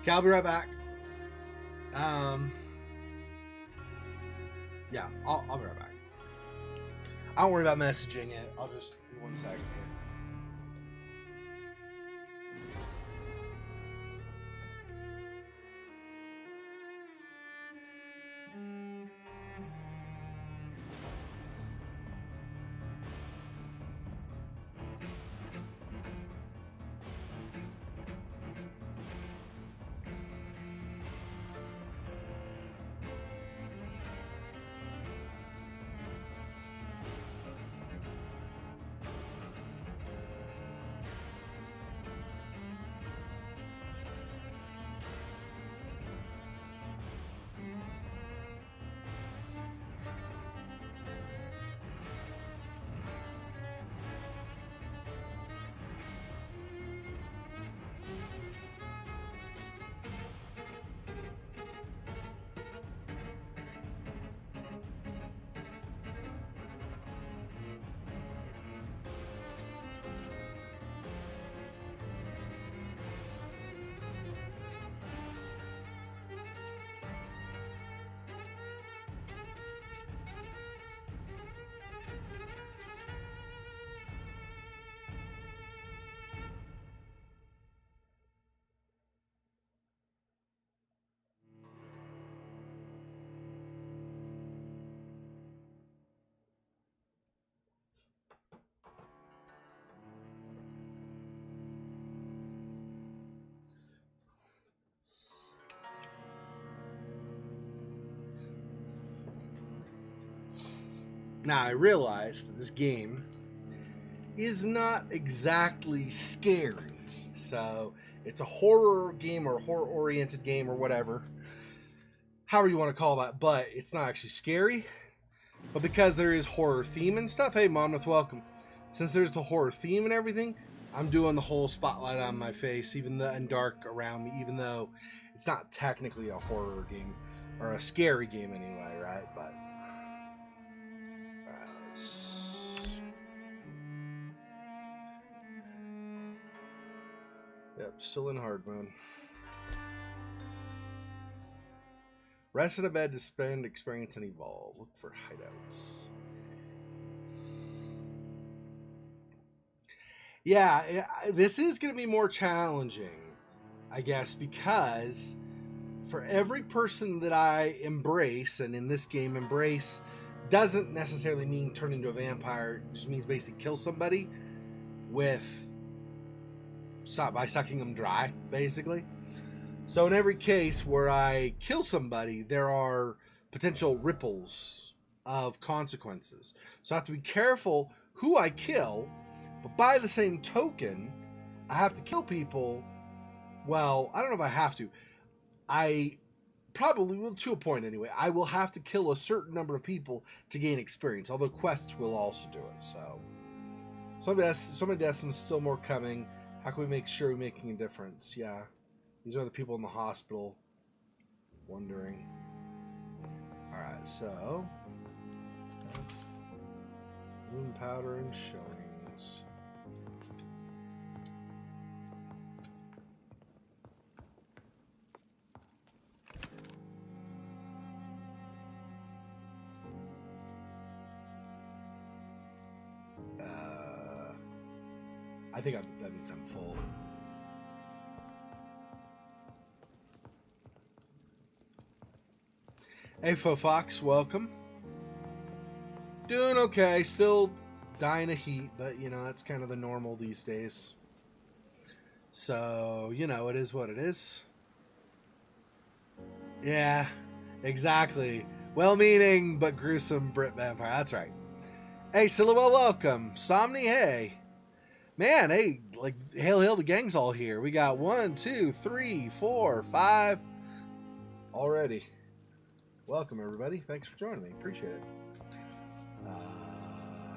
Okay, I'll be right back. Yeah, I'll be right back. I don't worry about messaging it. I'll just 1 second here. Now, I realize that this game is not exactly scary. So, it's a horror game or horror-oriented game or whatever. However you want to call that. But it's not actually scary. But because there is horror theme and stuff, hey, Monmouth, welcome. Since there's the horror theme and everything, I'm doing the whole spotlight on my face, and dark around me, even though it's not technically a horror game. Or a scary game anyway, right? But... Yep, still in hard mode. Rest in a bed to spend, experience, and evolve. Look for hideouts. Yeah, this is going to be more challenging, I guess, because for every person that I embrace, and in this game, embrace doesn't necessarily mean turn into a vampire. It just means basically kill somebody by sucking them dry, basically. So in every case where I kill somebody, there are potential ripples of consequences. So I have to be careful who I kill, but by the same token, I have to kill people. Well, I don't know if I have to. I probably will, to a point anyway. I will have to kill a certain number of people to gain experience, although quests will also do it. So many deaths and still more coming. How can we make sure we're making a difference? Yeah. These are the people in the hospital wondering. Alright, so... moon powder and showings. I think that means I'm full. Hey, Fofox, welcome. Doing okay, still dying of heat, but you know, that's kind of the normal these days. So, you know, it is what it is. Yeah, exactly. Well-meaning, but gruesome Brit vampire, that's right. Hey, Silhouette, welcome. Somni, hey. Man, hey, like, hail, the gang's all here. We got 1, 2, 3, 4, 5 already. Welcome, everybody. Thanks for joining me. Appreciate it.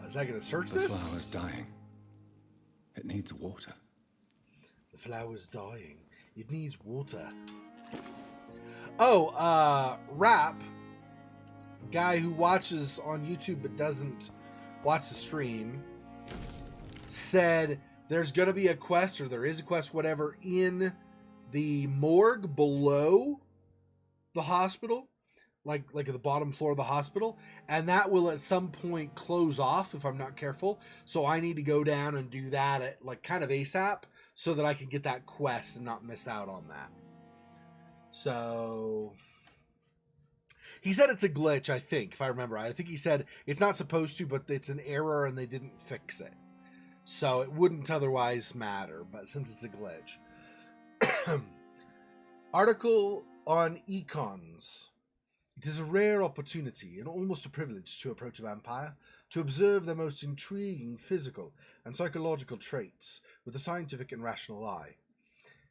Is that going to search this? The flower's dying. It needs water. The flower's dying. It needs water. Oh, Rap, guy who watches on YouTube but doesn't watch the stream, said there's going to be a quest, or there is a quest, whatever, in the morgue below the hospital, like at the bottom floor of the hospital, and that will at some point close off if I'm not careful. So I need to go down and do that at like kind of ASAP so that I can get that quest and not miss out on that. So he said it's a glitch, I think, if I remember right. I think he said it's not supposed to, but it's an error and they didn't fix it. So it wouldn't otherwise matter, but since it's a glitch. Article on econs. It is a rare opportunity and almost a privilege to approach a vampire, to observe their most intriguing physical and psychological traits with a scientific and rational eye.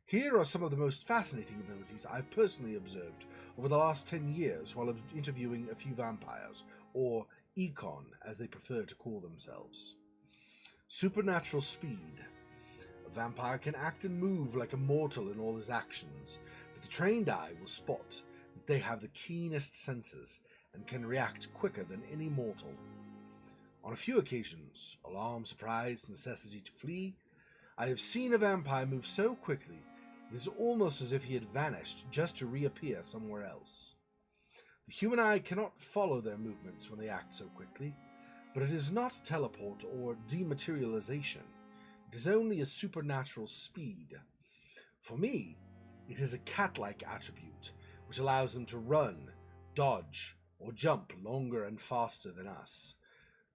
Here are some of the most fascinating abilities I've personally observed over the last 10 years while interviewing a few vampires, or econ as they prefer to call themselves. Supernatural speed. A vampire can act and move like a mortal in all his actions, but the trained eye will spot that they have the keenest senses and can react quicker than any mortal. On a few occasions, alarm, surprise, necessity to flee, I have seen a vampire move so quickly it is almost as if he had vanished just to reappear somewhere else. The human eye cannot follow their movements when they act so quickly, but it is not teleport or dematerialization. It is only a supernatural speed. For me, it is a cat-like attribute, which allows them to run, dodge, or jump longer and faster than us.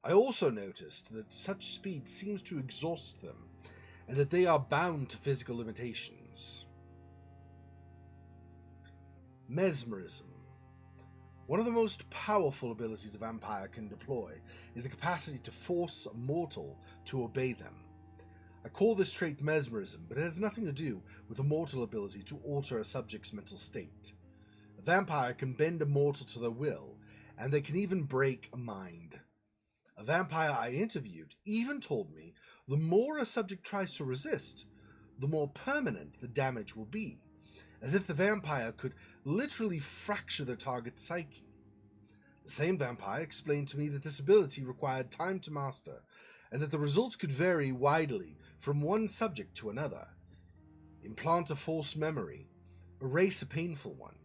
I also noticed that such speed seems to exhaust them, and that they are bound to physical limitations. Mesmerism. One of the most powerful abilities a vampire can deploy is the capacity to force a mortal to obey them. I call this trait mesmerism, but it has nothing to do with a mortal ability to alter a subject's mental state. A vampire can bend a mortal to their will, and they can even break a mind. A vampire I interviewed even told me the more a subject tries to resist, the more permanent the damage will be, as if the vampire could literally fracture the target's psyche. The same vampire explained to me that this ability required time to master, and that the results could vary widely from one subject to another. Implant a false memory, erase a painful one.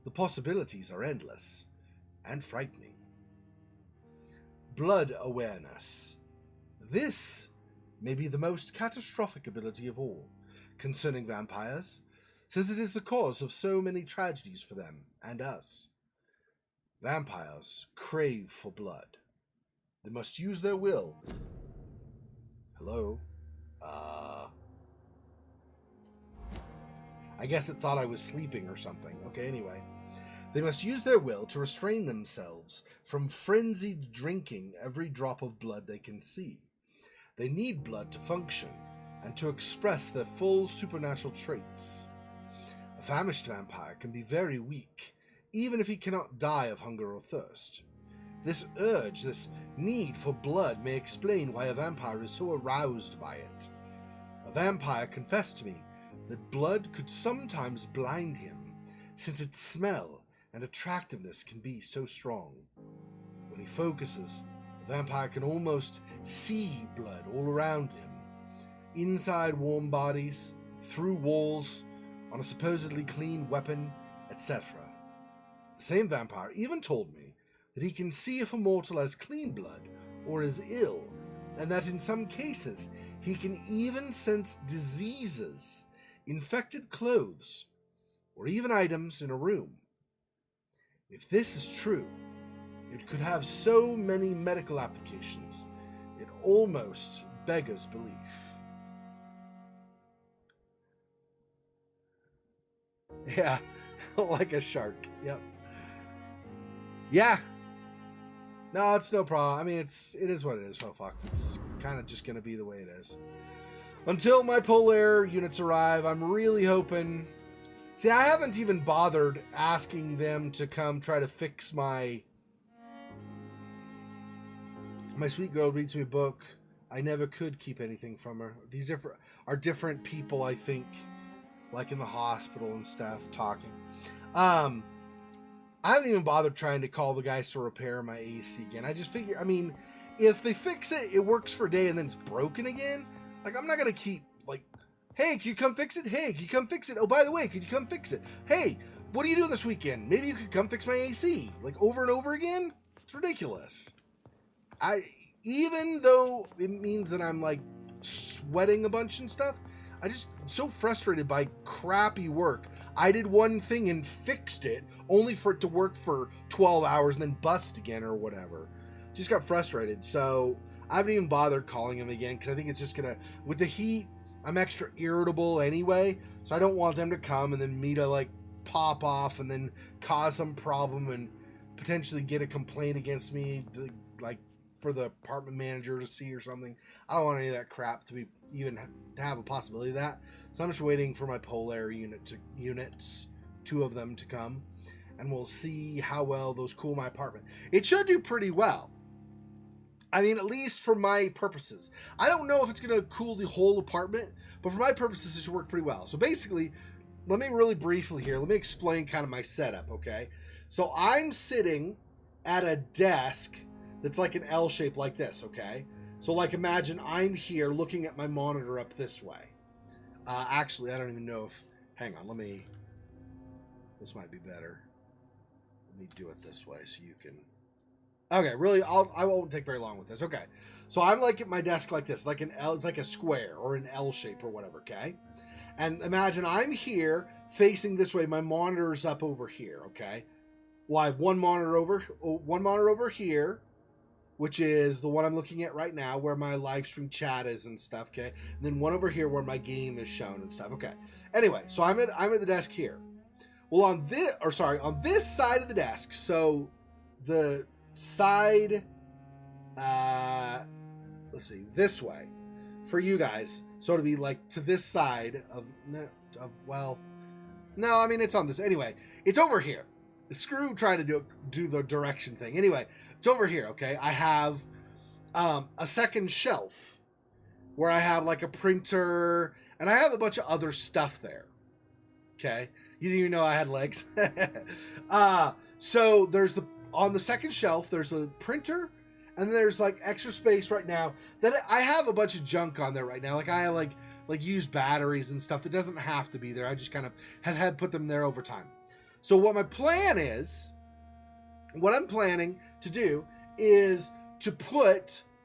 The possibilities are endless and frightening. Blood awareness. This may be the most catastrophic ability of all concerning vampires, since it is the cause of so many tragedies for them and us. Vampires crave for blood. They must use their will. Hello? I guess it thought I was sleeping or something. Okay, anyway. They must use their will to restrain themselves from frenzied drinking every drop of blood they can see. They need blood to function and to express their full supernatural traits. A famished vampire can be very weak, even if he cannot die of hunger or thirst. This urge, this need for blood may explain why a vampire is so aroused by it. A vampire confessed to me that blood could sometimes blind him, since its smell and attractiveness can be so strong. When he focuses, the vampire can almost see blood all around him, inside warm bodies, through walls, on a supposedly clean weapon, etc. The same vampire even told me that he can see if a mortal has clean blood or is ill, and that in some cases he can even sense diseases, infected clothes, or even items in a room. If this is true, it could have so many medical applications, it almost beggars belief. Yeah, like a shark. Yep. Yeah. No, it's no problem. I mean, it is what it is, Fox. It's kind of just going to be the way it is. Until my polar units arrive, I'm really hoping... See, I haven't even bothered asking them to come try to fix my sweet girl reads me a book. I never could keep anything from her. These are different people, I think, like in the hospital and stuff, talking. I haven't even bothered trying to call the guys to repair my AC again. I just figure, I mean, if they fix it, it works for a day and then it's broken again. Like, I'm not going to keep, like, Hey, can you come fix it? Hey, can you come fix it? Oh, by the way, could you come fix it? Hey, what are you doing this weekend? Maybe you could come fix my AC. Like, over and over again? It's ridiculous. Even though it means that I'm, like, sweating a bunch and stuff, I just so frustrated by crappy work. I did one thing and fixed it, only for it to work for 12 hours and then bust again or whatever. Just got frustrated. So I haven't even bothered calling him again because I think it's just going to, with the heat, I'm extra irritable anyway. So I don't want them to come and then me to like pop off and then cause some problem and potentially get a complaint against me, like for the apartment manager to see or something. I don't want any of that crap to be even to have a possibility of that. So I'm just waiting for my polar units, 2 of them to come, and we'll see how well those cool my apartment. It should do pretty well. I mean, at least for my purposes. I don't know if it's going to cool the whole apartment, but for my purposes, it should work pretty well. So basically, let me really briefly here, let me explain kind of my setup, okay? So I'm sitting at a desk that's like an L shape like this, okay? So like imagine I'm here looking at my monitor up this way. Actually, I don't even know if, hang on, this might be better. Let me do it this way so you can, okay, really, I won't take very long with this. Okay, so I'm like at my desk like this, like an L, it's like a square or an L shape or whatever, okay? And imagine I'm here facing this way, my monitor's up over here, okay? Well, I have one monitor over here, which is the one I'm looking at right now, where my live stream chat is and stuff, okay? And then one over here where my game is shown and stuff, okay? Anyway, so I'm at the desk here. Well, on this side of the desk, so the side, let's see, this way, for you guys, so it'll be like to this side well, no, I mean, it's on this, anyway, it's over here. Screw trying to do the direction thing. Anyway, it's over here, okay? I have a second shelf where I have like a printer and I have a bunch of other stuff there, okay? You didn't even know I had legs. So there's on the second shelf, there's a printer and there's like extra space right now that I have a bunch of junk on there right now. Like I have like used batteries and stuff that doesn't have to be there. I just kind of have had put them there over time. So what my plan is, what I'm planning to do is to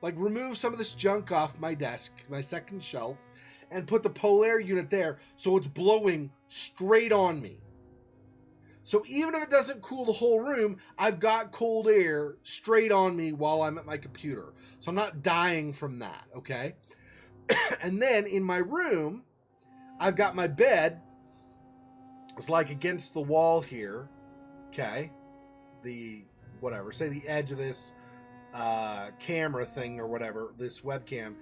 remove some of this junk off my desk, my second shelf, and put the polar unit there so it's blowing straight on me. So even if it doesn't cool the whole room, I've got cold air straight on me while I'm at my computer. So I'm not dying from that, okay? And then in my room, I've got my bed. It's like against the wall here, okay? Say the edge of this camera thing or whatever, this webcam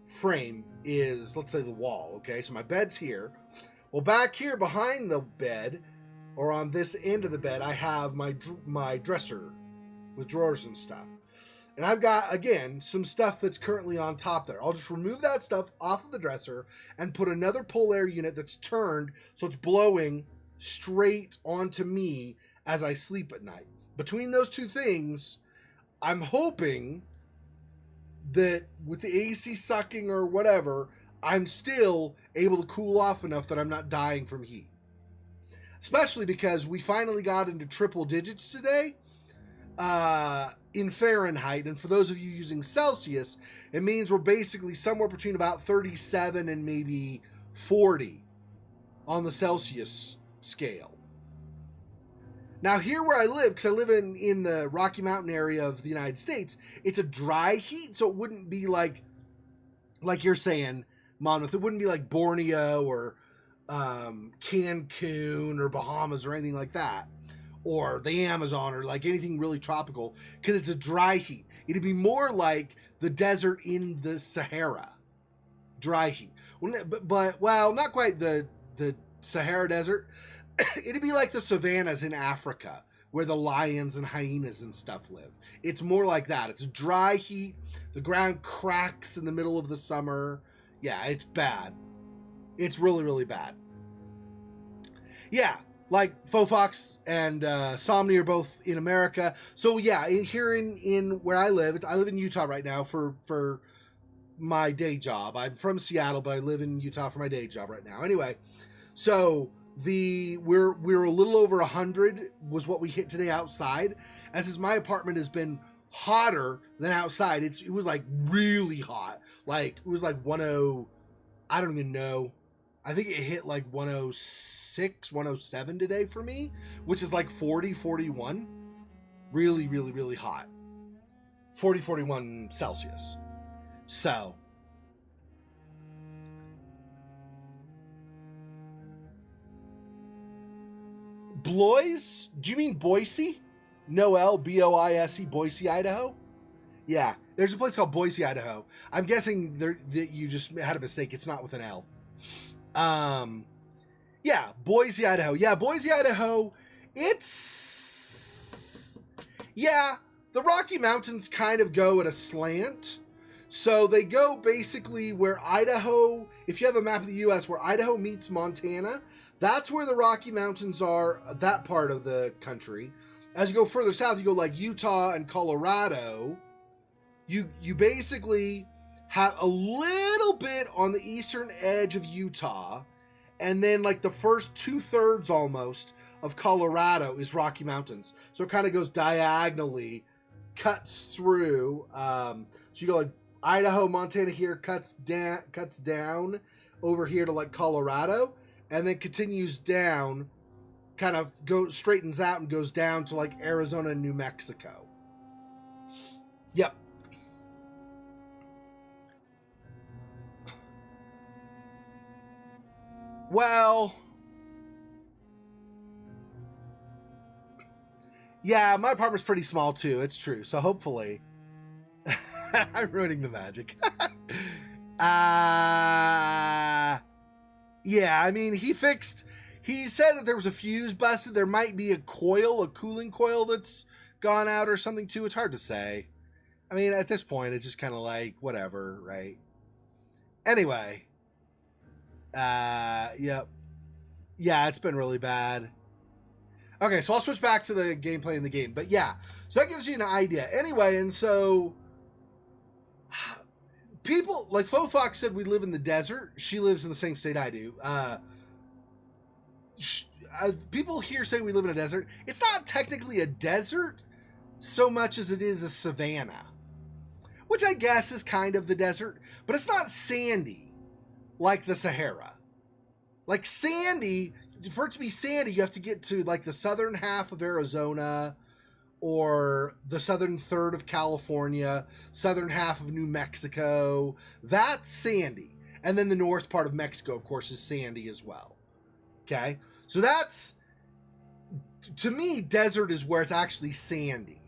frame is, let's say, the wall, okay? So my bed's here. Well, back here behind the bed, or on this end of the bed, I have my dresser with drawers and stuff. And I've got, again, some stuff that's currently on top there. I'll just remove that stuff off of the dresser and put another polar unit that's turned so it's blowing straight onto me as I sleep at night. Between those two things, I'm hoping that with the AC sucking or whatever, I'm still able to cool off enough that I'm not dying from heat. Especially because we finally got into triple digits today. In Fahrenheit, and for those of you using Celsius, it means we're basically somewhere between about 37 and maybe 40 on the Celsius scale. Now here where I live, because I live in the Rocky Mountain area of the United States, it's a dry heat, so it wouldn't be like you're saying, Monmouth, it wouldn't be like Borneo or Cancun or Bahamas or anything like that, or the Amazon, or like anything really tropical, because it's a dry heat. It'd be more like the desert in the Sahara. Dry heat. But well, not quite the Sahara Desert. It'd be like the savannas in Africa, where the lions and hyenas and stuff live. It's more like that. It's dry heat. The ground cracks in the middle of the summer. Yeah, it's bad. It's really, really bad. Yeah, like Fofox and Somni are both in America. So yeah, here in where I live in Utah right now for my day job. I'm from Seattle, but I live in Utah for my day job right now. Anyway, so we're a little over 100 was what we hit today outside. And since my apartment has been hotter than outside, it was like really hot. Like it was like 10, I don't even know. I think it hit like 106, 107 today for me, which is like 40, 41. Really, really, really hot. 40, 41 Celsius. So, Blois? Do you mean Boise? Noel, B-O-I-S-E, Boise, Idaho? Yeah, there's a place called Boise, Idaho. I'm guessing that you just had a mistake. It's not with an L. Yeah, Boise, Idaho. Yeah, Boise, Idaho. The Rocky Mountains kind of go at a slant. So they go basically where Idaho, if you have a map of the U.S., where Idaho meets Montana, that's where the Rocky Mountains are, that part of the country. As you go further south, you go like Utah and Colorado. You basically have a little bit on the eastern edge of Utah, and then like the first 2/3 almost of Colorado is Rocky Mountains. So it kind of goes diagonally, cuts through. So you go like Idaho, Montana here, cuts down over here to like Colorado, and then continues down, kind of straightens out and goes down to like Arizona and New Mexico. Yep. Well, yeah, my apartment's pretty small too. It's true. So hopefully, I'm ruining the magic. Yeah, I mean, he said that there was a fuse busted. There might be a cooling coil that's gone out or something too. It's hard to say. I mean, at this point, it's just kind of like, whatever, right? Anyway. Yep. Yeah, it's been really bad. Okay, so I'll switch back to the gameplay in the game. But yeah, so that gives you an idea. Anyway, and so people, like Faux Fox said, we live in the desert. She lives in the same state I do. People here say we live in a desert. It's not technically a desert so much as it is a savanna, which I guess is kind of the desert, but it's not sandy like the Sahara. Like sandy, for it to be sandy, you have to get to like the southern half of Arizona or the southern third of California, southern half of New Mexico. That's sandy. And then the north part of Mexico, of course, is sandy as well. Okay? So that's, to me, desert is where it's actually sandy.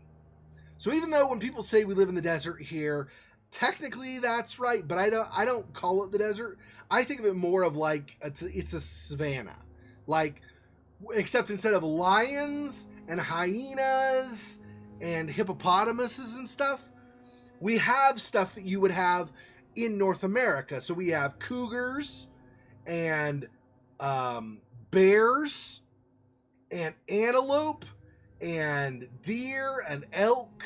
So even though when people say we live in the desert here, technically that's right, but I don't call it the desert. I think of it more of like it's a savanna, like, except instead of lions and hyenas and hippopotamuses and stuff, we have stuff that you would have in North America. So we have cougars and bears and antelope and deer and elk.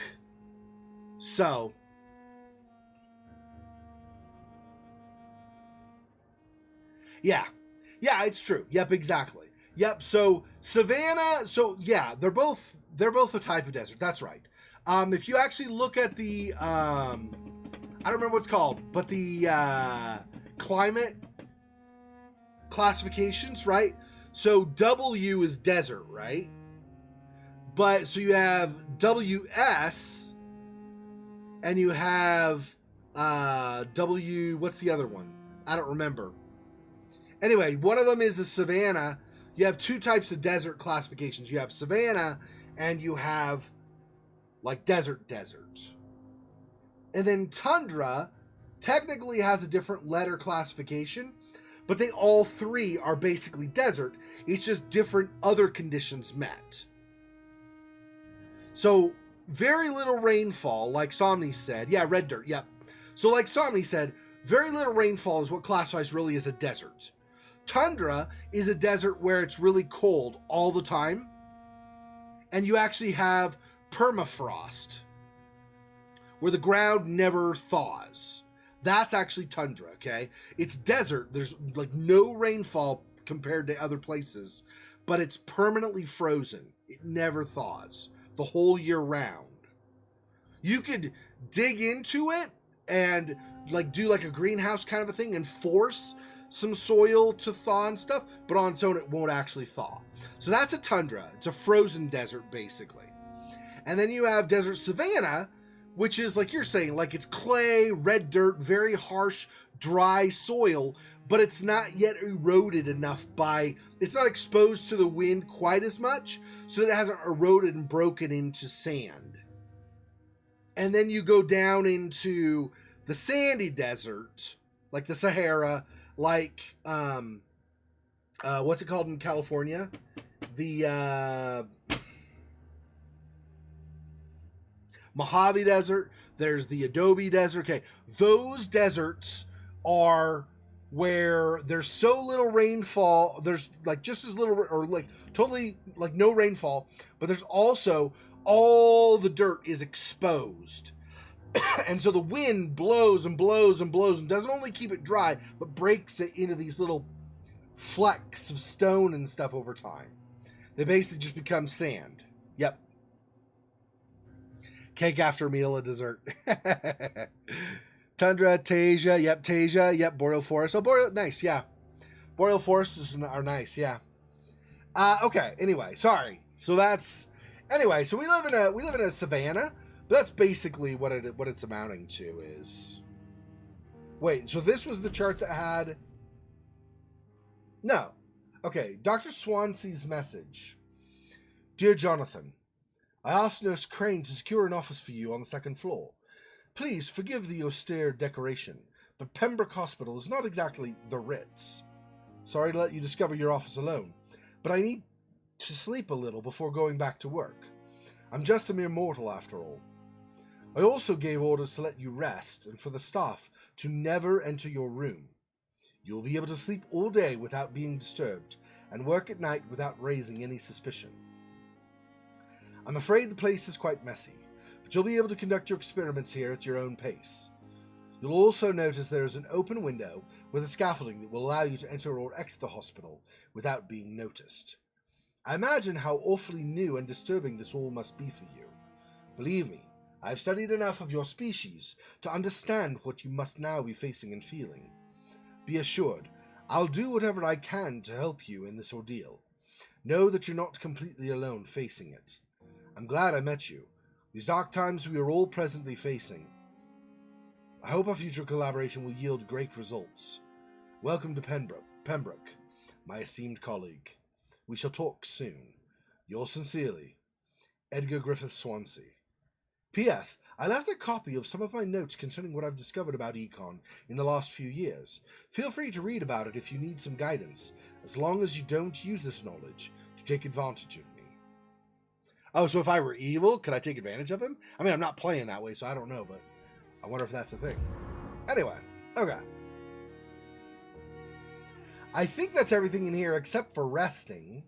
So yeah, it's true. Yep, exactly. Yep. So savanna. So yeah, they're both a type of desert. That's right. If you actually look at the, I don't remember what it's called, but the climate classifications, right? So W is desert, right? But so you have WS, and you have W. What's the other one? I don't remember. Anyway, one of them is a savanna. You have two types of desert classifications. You have savanna and you have like desert. And then tundra technically has a different letter classification, but they all three are basically desert. It's just different other conditions met. So very little rainfall, like Somni said. Yeah, red dirt, yep. So like Somni said, very little rainfall is what classifies really as a desert. Tundra is a desert where it's really cold all the time, and you actually have permafrost, where the ground never thaws. That's actually tundra, okay? It's desert. There's like no rainfall compared to other places, but it's permanently frozen. It never thaws the whole year round. You could dig into it and like do like a greenhouse kind of a thing and force some soil to thaw and stuff, but on its own it won't actually thaw. So that's a tundra. It's a frozen desert basically. And then you have desert savanna, which is like you're saying, like it's clay, red dirt, very harsh, dry soil, but it's not yet eroded enough it's not exposed to the wind quite as much, so that it hasn't eroded and broken into sand. And then you go down into the sandy desert, like the Sahara, like, what's it called in California? The, Mojave Desert, there's the Adobe Desert. Okay, those deserts are where there's so little rainfall, there's like just as little, or like totally like no rainfall, but there's also all the dirt is exposed. And so the wind blows and blows and blows and doesn't only keep it dry, but breaks it into these little flecks of stone and stuff over time. They basically just become sand. Yep. Cake after a meal, a dessert. Tundra, Tasia, yep, Tasia, yep, boreal forest. Oh, boreal, nice, yeah. Boreal forests are nice, yeah. Okay, anyway, sorry. So that's, anyway, so we live in a savanna, but that's basically what it's amounting to is. Wait, so this was the chart that had, no. Okay, Dr. Swansea's message. Dear Jonathan, I asked Nurse Crane to secure an office for you on the second floor. Please forgive the austere decoration, but Pembroke Hospital is not exactly the Ritz. Sorry to let you discover your office alone, but I need to sleep a little before going back to work. I'm just a mere mortal after all. I also gave orders to let you rest and for the staff to never enter your room. You will be able to sleep all day without being disturbed and work at night without raising any suspicion. I'm afraid the place is quite messy, but you'll be able to conduct your experiments here at your own pace. You'll also notice there is an open window with a scaffolding that will allow you to enter or exit the hospital without being noticed. I imagine how awfully new and disturbing this all must be for you. Believe me, I have studied enough of your species to understand what you must now be facing and feeling. Be assured, I'll do whatever I can to help you in this ordeal. Know that you're not completely alone facing it. I'm glad I met you. These dark times we are all presently facing. I hope our future collaboration will yield great results. Welcome to Pembroke, my esteemed colleague. We shall talk soon. Yours sincerely, Edgar Griffith Swansea. P.S. I left a copy of some of my notes concerning what I've discovered about Econ in the last few years. Feel free to read about it if you need some guidance, as long as you don't use this knowledge to take advantage of me. Oh, so if I were evil, could I take advantage of him? I mean, I'm not playing that way, so I don't know, but I wonder if that's a thing. Anyway, okay. I think that's everything in here except for resting.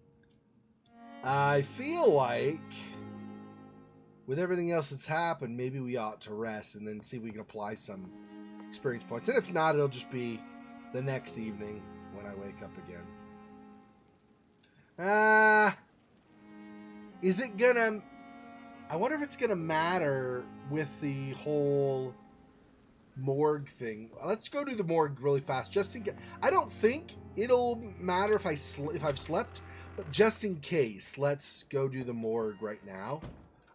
I feel like with everything else that's happened, maybe we ought to rest and then see if we can apply some experience points. And if not, it'll just be the next evening when I wake up again. Is it gonna... I wonder if it's gonna matter with the whole morgue thing. Let's go do the morgue really fast, just in case. I don't think it'll matter if I've slept, but just in case, let's go do the morgue right now.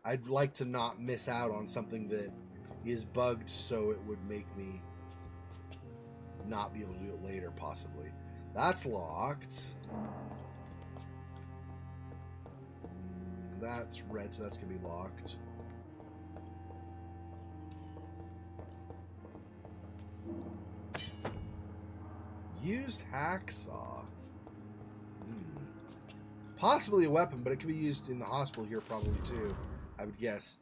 I'd like to not miss out on something that is bugged, so it would make me not be able to do it later, possibly. That's locked. That's red, so that's going to be locked. Used hacksaw. Possibly a weapon, but it could be used in the hospital here probably too, I would guess.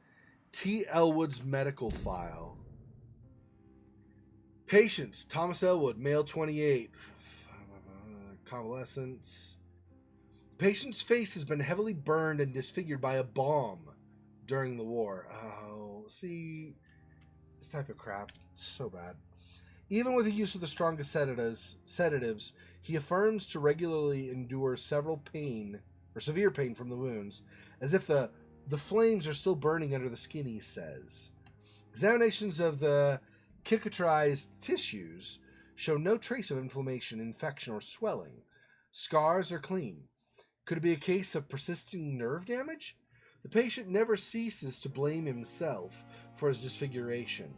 T. Elwood's medical file. Patient, Thomas Elwood, male 28. Convalescence. Patient's face has been heavily burned and disfigured by a bomb during the war. Oh, see, this type of crap, it's so bad. Even with the use of the strongest sedatives, he affirms to regularly endure severe pain from the wounds, as if the flames are still burning under the skin, he says. Examinations of the cicatrized tissues show no trace of inflammation, infection, or swelling. Scars are clean. Could it be a case of persisting nerve damage? The patient never ceases to blame himself for his disfiguration.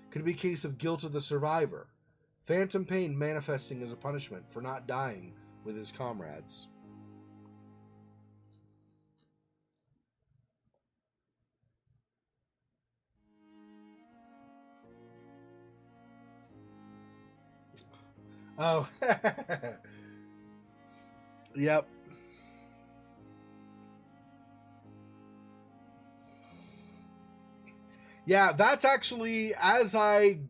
Could it be a case of guilt of the survivor? Phantom pain manifesting as a punishment for not dying with his comrades. Oh. Yep. Yeah, that's actually, as I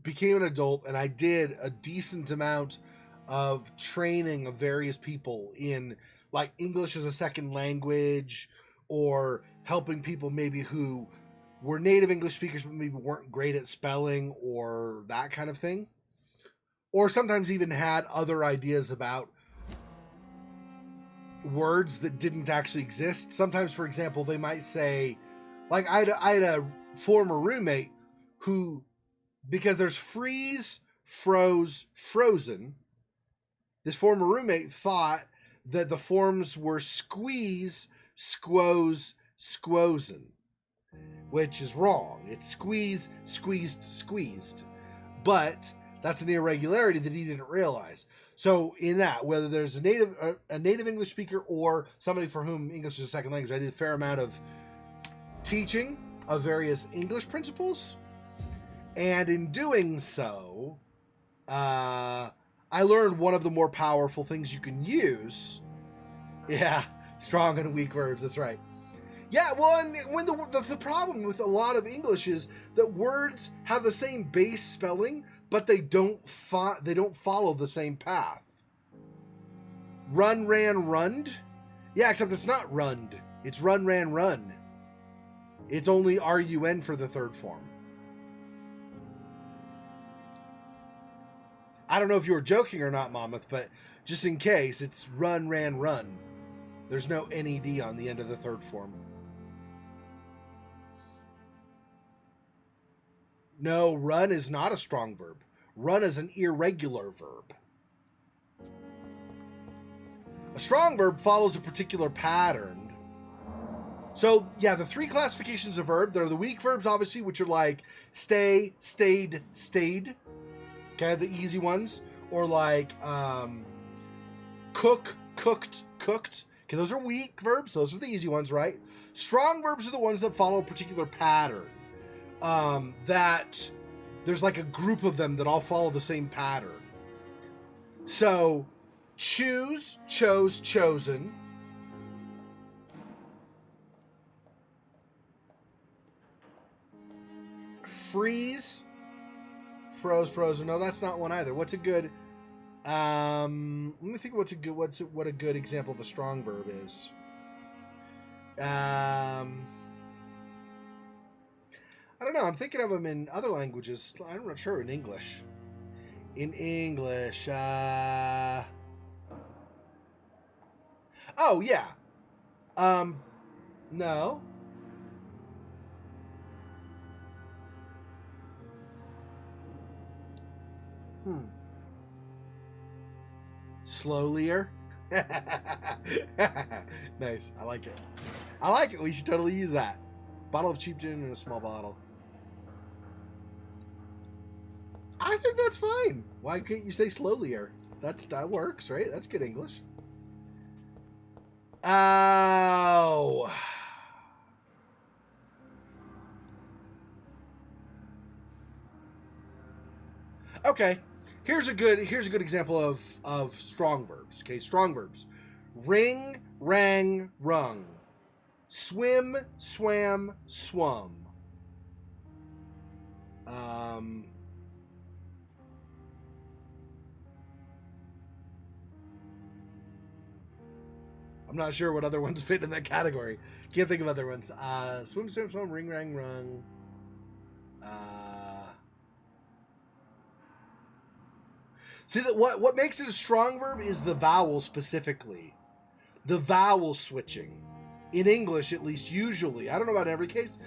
became an adult and I did a decent amount of training of various people in like English as a second language, or helping people maybe who were native English speakers but maybe weren't great at spelling or that kind of thing, or sometimes even had other ideas about words that didn't actually exist. Sometimes, for example, they might say, like, I had a former roommate who, because there's freeze, froze, frozen, this former roommate thought that the forms were squeeze, squoze, squozen, which is wrong. It's squeeze, squeezed, squeezed. But that's an irregularity that he didn't realize. So in that, whether there's a native English speaker or somebody for whom English is a second language, I did a fair amount of teaching of various English principles. And in doing so, I learned one of the more powerful things you can use. Yeah, strong and weak verbs, that's right. Yeah, well, and when the problem with a lot of English is that words have the same base spelling, but they don't follow the same path. Run, ran, runned. Yeah, except it's not runned. It's run, ran, run. It's only RUN for the third form. I don't know if you were joking or not, Monmouth, but just in case, it's run, ran, run. There's no NED on the end of the third form. No, run is not a strong verb. Run is an irregular verb. A strong verb follows a particular pattern. So, yeah, the three classifications of verb, there are the weak verbs, obviously, which are like stay, stayed, stayed. Okay, the easy ones. Or like cook, cooked, cooked. Okay, those are weak verbs. Those are the easy ones, right? Strong verbs are the ones that follow a particular pattern. That there's like a group of them that all follow the same pattern. So, choose, chose, chosen. Freeze, froze, frozen. No, that's not one either. What's a good? Let me think. What a good example of a strong verb is. I don't know. I'm thinking of them in other languages. I'm not sure in English. In English, oh yeah. No. Slowlier. Nice. I like it. I like it. We should totally use that. Bottle of cheap gin in a small bottle. I think that's fine. Why can't you say slowlier? That works, right? That's good English. Oh. Okay. Here's a good example of strong verbs. Okay, strong verbs. Ring, rang, rung. Swim, swam, swum. I'm not sure what other ones fit in that category. Can't think of other ones. Swim, swim, swim, ring, rang, rung. See, that what makes it a strong verb is the vowel specifically. The vowel switching. In English, at least, usually. I don't know about every case.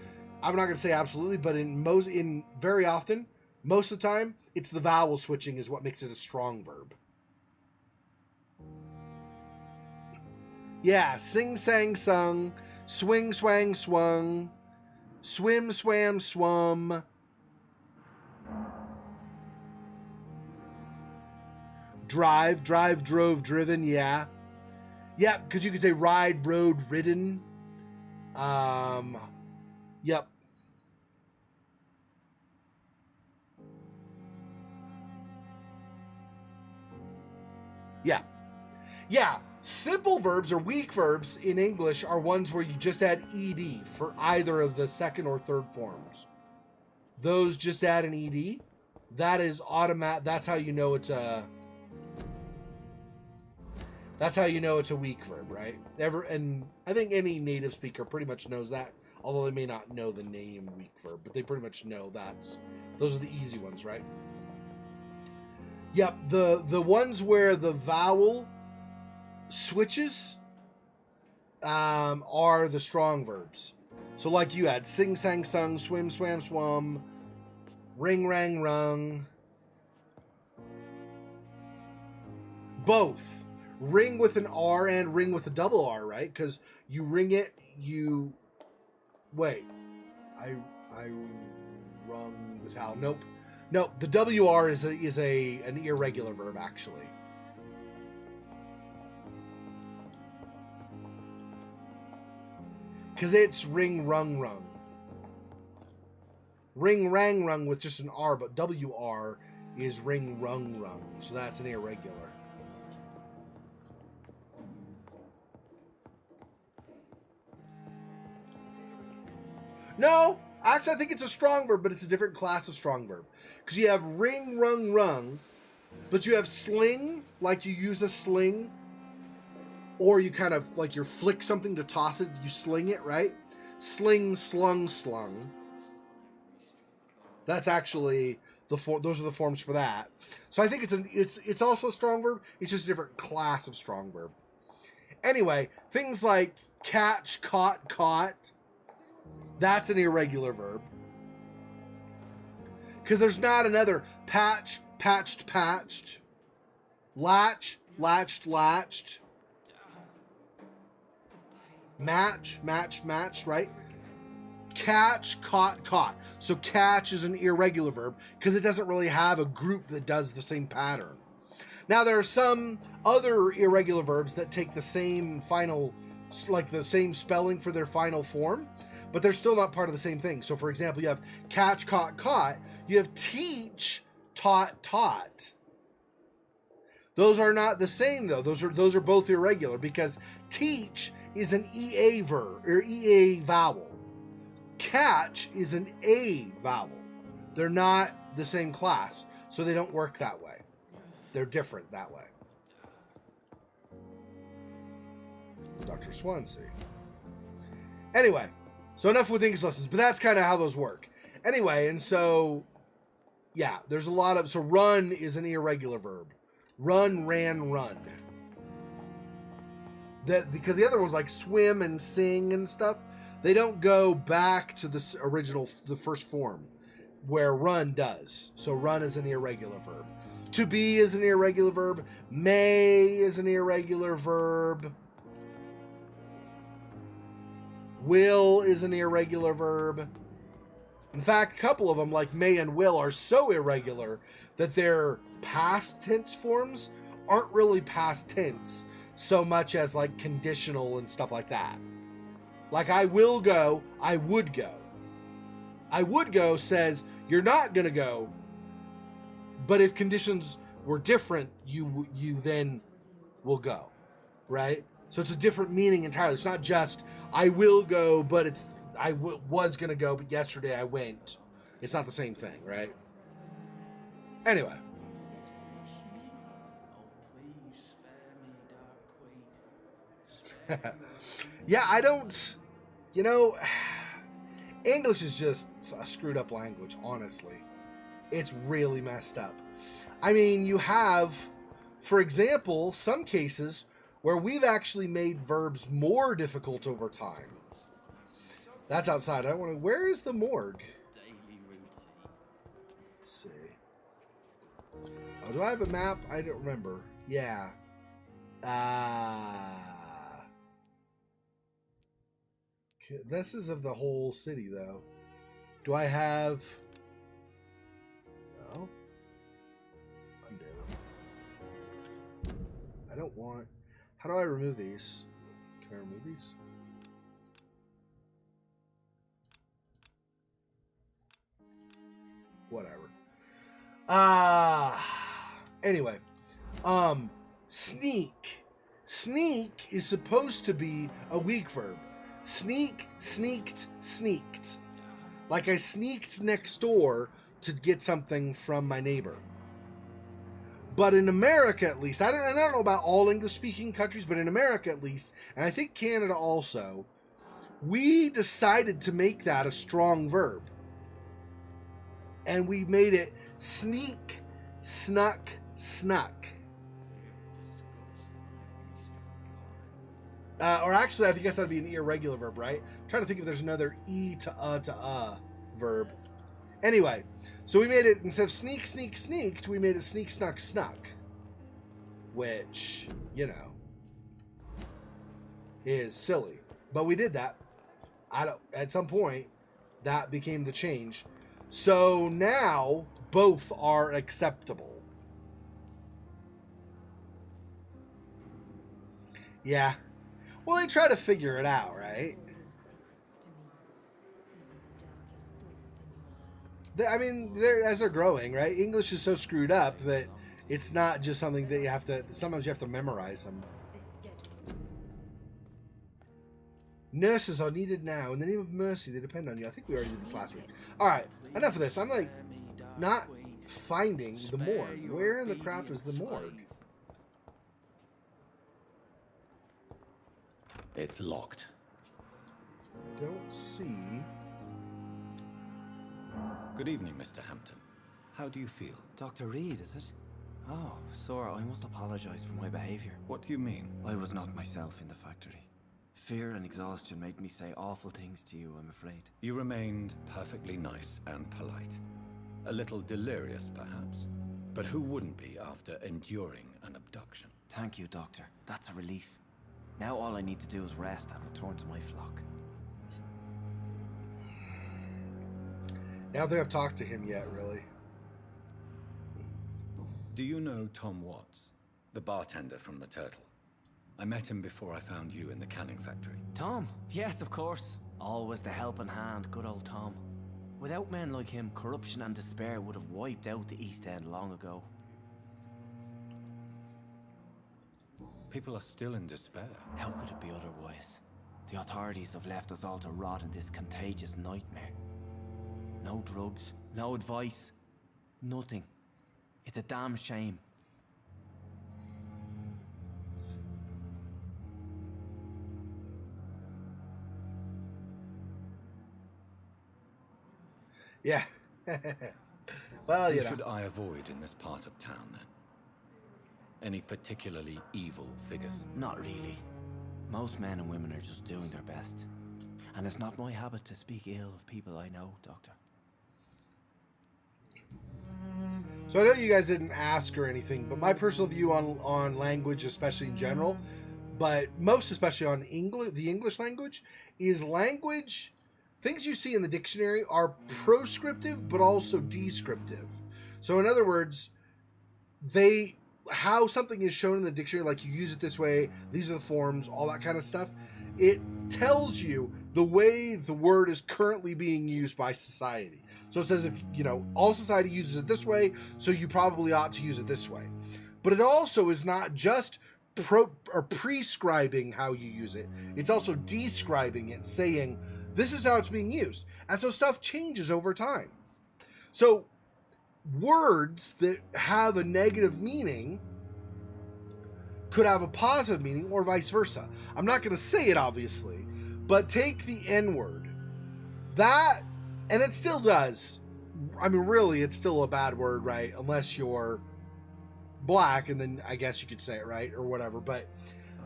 I'm not going to say absolutely, but in very often, most of the time, it's the vowel switching is what makes it a strong verb. Yeah, sing, sang, sung, swing, swang, swung, swim, swam, swum. Drive, drove, driven, yeah. Yeah, because you could say ride, rode, ridden. Yep. Yeah. Yeah. Simple verbs or weak verbs in English are ones where you just add ed for either of the second or third forms. Those just add an ed. That is automatic. That's how you know it's a weak verb, right? And I think any native speaker pretty much knows that, although they may not know the name weak verb, but they pretty much know those are the easy ones, right? Yep, the ones where the vowel switches are the strong verbs. So like you had sing, sang, sung, swim, swam, swum, ring, rang, rung. Both. Ring with an R and ring with a double R, right? Because you ring it, you... Wait. I rung the towel. Nope. No, the WR is an irregular verb, actually. Because it's ring, rung, rung. Ring, rang, rung with just an R, but WR is ring, rung, rung. So that's an irregular. No, actually I think it's a strong verb, but it's a different class of strong verb. Because you have ring, rung, rung, but you have sling, like you use a sling, or you kind of, like you flick something to toss it, you sling it, right? Sling, slung, slung. That's actually those are the forms for that. So I think it's also a strong verb. It's just a different class of strong verb. Anyway, things like catch, caught, caught. That's an irregular verb. Because there's not another patch, patched, patched. Latch, latched, latched. Match, matched, matched, right? Catch, caught, caught. So catch is an irregular verb because it doesn't really have a group that does the same pattern. Now there are some other irregular verbs that take the same final, like the same spelling for their final form, but they're still not part of the same thing. So for example, you have catch, caught, caught. You have teach, taught, taught. Those are not the same though. Those are both irregular because teach is an EA verb or EA vowel. Catch is an A vowel. They're not the same class, so they don't work that way. They're different that way. Dr. Swansea. Anyway, so enough with English lessons, but that's kind of how those work. Anyway, and so, yeah, there's a lot of, so run is an irregular verb. Run, ran, run. Because the other ones like swim and sing and stuff, they don't go back to the original, the first form, where run does. So run is an irregular verb. To be is an irregular verb. May is an irregular verb. Will is an irregular verb. In fact, a couple of them, like may and will, are so irregular that their past tense forms aren't really past tense so much as like conditional and stuff like that. Like I will go, I would go. I would go says you're not going to go, but if conditions were different, you then will go, right? So it's a different meaning entirely. It's not just I will go, but it's was going to go, but yesterday I went. It's not the same thing, right? Anyway. Yeah, I don't, English is just a screwed up language, honestly. It's really messed up. I mean, you have, for example, some cases where we've actually made verbs more difficult over time. That's outside. I don't want to... Where is the morgue? Let's see. Oh, do I have a map? I don't remember. Yeah. This is of the whole city, though. Do I have... No. Undo. I don't want... How do I remove these? Can I remove these? Whatever. Anyway. Sneak. Sneak is supposed to be a weak verb. Sneak, sneaked, sneaked. Like I sneaked next door to get something from my neighbor. But in America, at least, I don't know about all English-speaking countries, but in America, at least, and I think Canada also, we decided to make that a strong verb. And we made it sneak, snuck, snuck. Or actually, I guess that would be an irregular verb, right? I'm trying to think if there's another E to verb. Anyway, so we made it, instead of sneak, sneak, sneaked, we made it sneak, snuck, snuck. Which, you know, is silly. But we did that. At some point, that became the change. So now, both are acceptable. Yeah. Well, they try to figure it out, right? I mean, as they're growing, right? English is so screwed up that it's not just something that you have to... Sometimes you have to memorize them. Nurses are needed now. In the name of mercy, they depend on you. I think we already did this last week. All right, enough of this. I'm like, not finding the morgue. Where in the crap is the morgue? It's locked. I don't see... Good evening, Mr. Hampton. How do you feel? Dr. Reid, is it? Oh, sir, I must apologize for my behavior. What do you mean? I was not myself in the factory. Fear and exhaustion made me say awful things to you, I'm afraid. You remained perfectly nice and polite. A little delirious, perhaps. But who wouldn't be after enduring an abduction? Thank you, Doctor. That's a relief. Now all I need to do is rest and return to my flock. I don't think I've talked to him yet, really. Do you know Tom Watts, the bartender from the Turtle? I met him before I found you in the canning factory. Tom? Yes, of course. Always the helping hand, good old Tom. Without men like him, corruption and despair would have wiped out the East End long ago. People are still in despair. How could it be otherwise? The authorities have left us all to rot in this contagious nightmare. No drugs, no advice, nothing. It's a damn shame. Yeah. Well, Who you know. should I avoid in this part of town, then? Any particularly evil figures? Not really. Most men and women are just doing their best. And it's not my habit to speak ill of people I know, Doctor. So I know you guys didn't ask or anything, but my personal view on language, especially in general, but most especially on the English language, is language, things you see in the dictionary are proscriptive, but also descriptive. So in other words, how something is shown in the dictionary, like you use it this way, these are the forms, all that kind of stuff, it tells you the way the word is currently being used by society. So it says, if you know, all society uses it this way, so you probably ought to use it this way. But it also is not just prescribing how you use it. It's also describing it, saying, this is how it's being used. And so stuff changes over time. So words that have a negative meaning could have a positive meaning or vice versa. I'm not going to say it, obviously, but take the N-word. That, and it still does, I mean, really, it's still a bad word, right? Unless you're black, and then I guess you could say it, right? Or whatever. But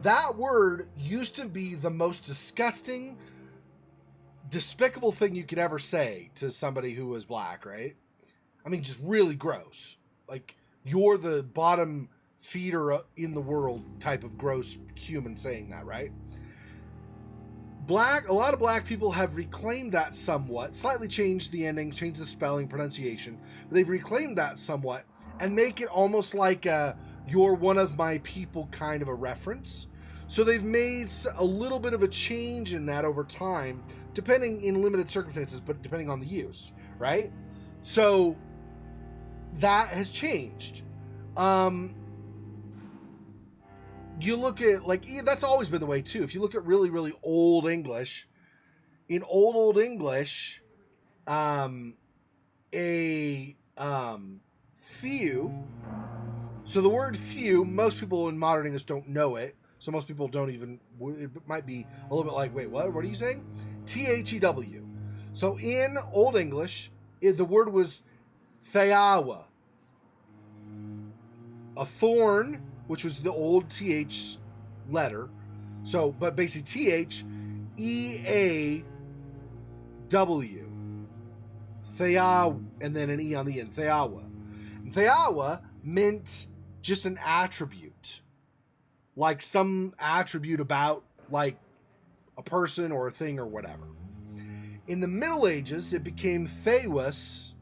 that word used to be the most disgusting, despicable thing you could ever say to somebody who was black, right? I mean, just really gross. Like, you're the bottom feeder in the world type of gross human saying that, right? A lot of black people have reclaimed that somewhat, slightly changed the ending, changed the spelling, pronunciation. But they've reclaimed that somewhat and make it almost like a "you're one of my people" kind of a reference. So they've made a little bit of a change in that over time, depending in limited circumstances, but depending on the use, right? So that has changed. You look at, like, that's always been the way too. If you look at really, really old English, in old English, few. So the word few, most people in modern English don't know it. So most people don't even, it might be a little bit like, wait, what? What are you saying? T-H-E-W. So in Old English, the word was theawa. A thorn, which was the old TH letter. So, but basically T-H-E-A-W. Thea, and then an E on the end. Theawa. And theawa meant just an attribute. Like some attribute about, like, a person or a thing or whatever. In the Middle Ages, it became Thewes,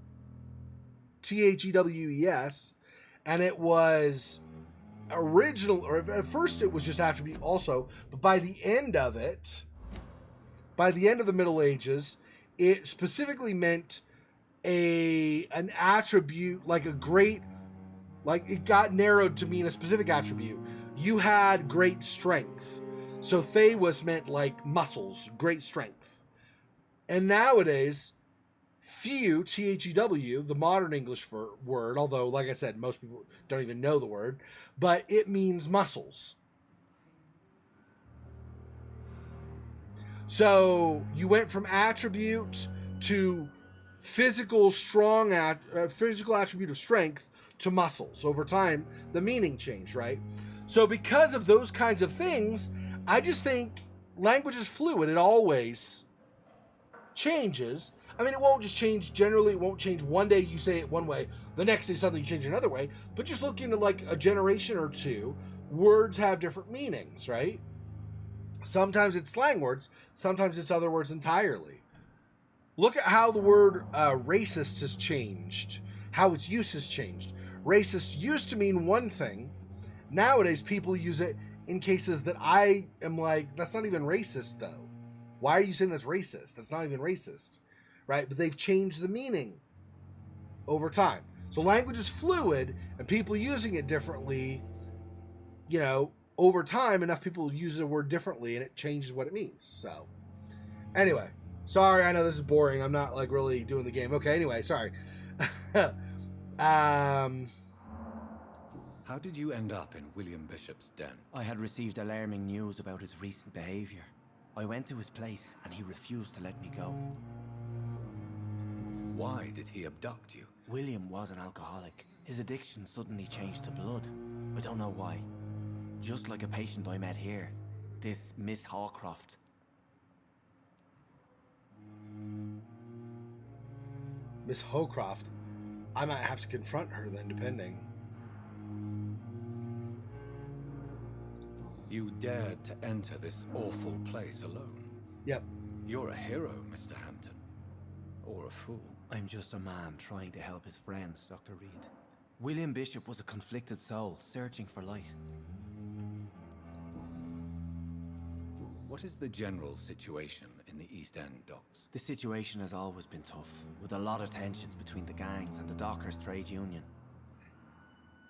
T-H-E-W-E-S, and it was original, or at first it was just attribute also, but by the end of the Middle Ages, it specifically meant an attribute, like a great, like it got narrowed to mean a specific attribute. You had great strength. So Thewes meant like muscles, great strength. And nowadays, thew, T-H-E-W, the modern English word, although, like I said, most people don't even know the word, but it means muscles. So you went from attribute to physical attribute of strength to muscles. Over time, the meaning changed, right? So because of those kinds of things, I just think language is fluid. It always changes. I mean, it won't just change generally. It won't change one day you say it one way, the next day suddenly you change it another way. But just look into like a generation or two, words have different meanings, right? Sometimes it's slang words, sometimes it's other words entirely. Look at how the word racist has changed, how its use has changed. Racist used to mean one thing. Nowadays, people use it in cases that I am like, that's not even racist, though. Why are you saying that's racist? That's not even racist, right? But they've changed the meaning over time. So language is fluid, and people using it differently, you know, over time, enough people use the word differently, and it changes what it means. So, anyway, sorry, I know this is boring. I'm not, like, really doing the game. Okay, anyway, sorry. How did you end up in William Bishop's den? I had received alarming news about his recent behavior. I went to his place, and he refused to let me go. Why did he abduct you? William was an alcoholic. His addiction suddenly changed to blood. I don't know why. Just like a patient I met here. This Miss Hawcroft. Miss Hawcroft. I might have to confront her then, depending. You dared to enter this awful place alone. Yep. You're a hero, Mr. Hampton. Or a fool. I'm just a man trying to help his friends, Dr. Reid. William Bishop was a conflicted soul, searching for light. What is the general situation in the East End docks? The situation has always been tough, with a lot of tensions between the gangs and the dockers' trade union.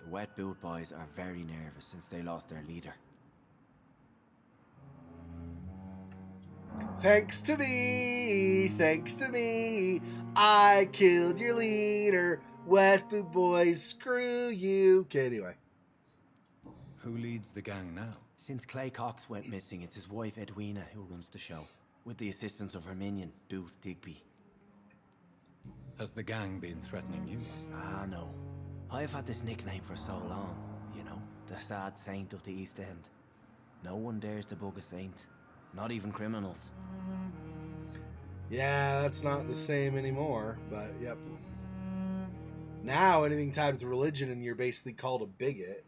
The Wet Boot Boys are very nervous since they lost their leader. Thanks to me, I killed your leader. Wet Boot Boys, screw you. Okay, anyway. Who leads the gang now? Since Clay Cox went missing, it's his wife Edwina who runs the show, with the assistance of her minion, Booth Digby. Has the gang been threatening you? Ah, no. I've had this nickname for so long, you know, the sad saint of the East End. No one dares to bug a saint, not even criminals. Yeah, that's not the same anymore, but yep. Now, anything tied with religion and you're basically called a bigot.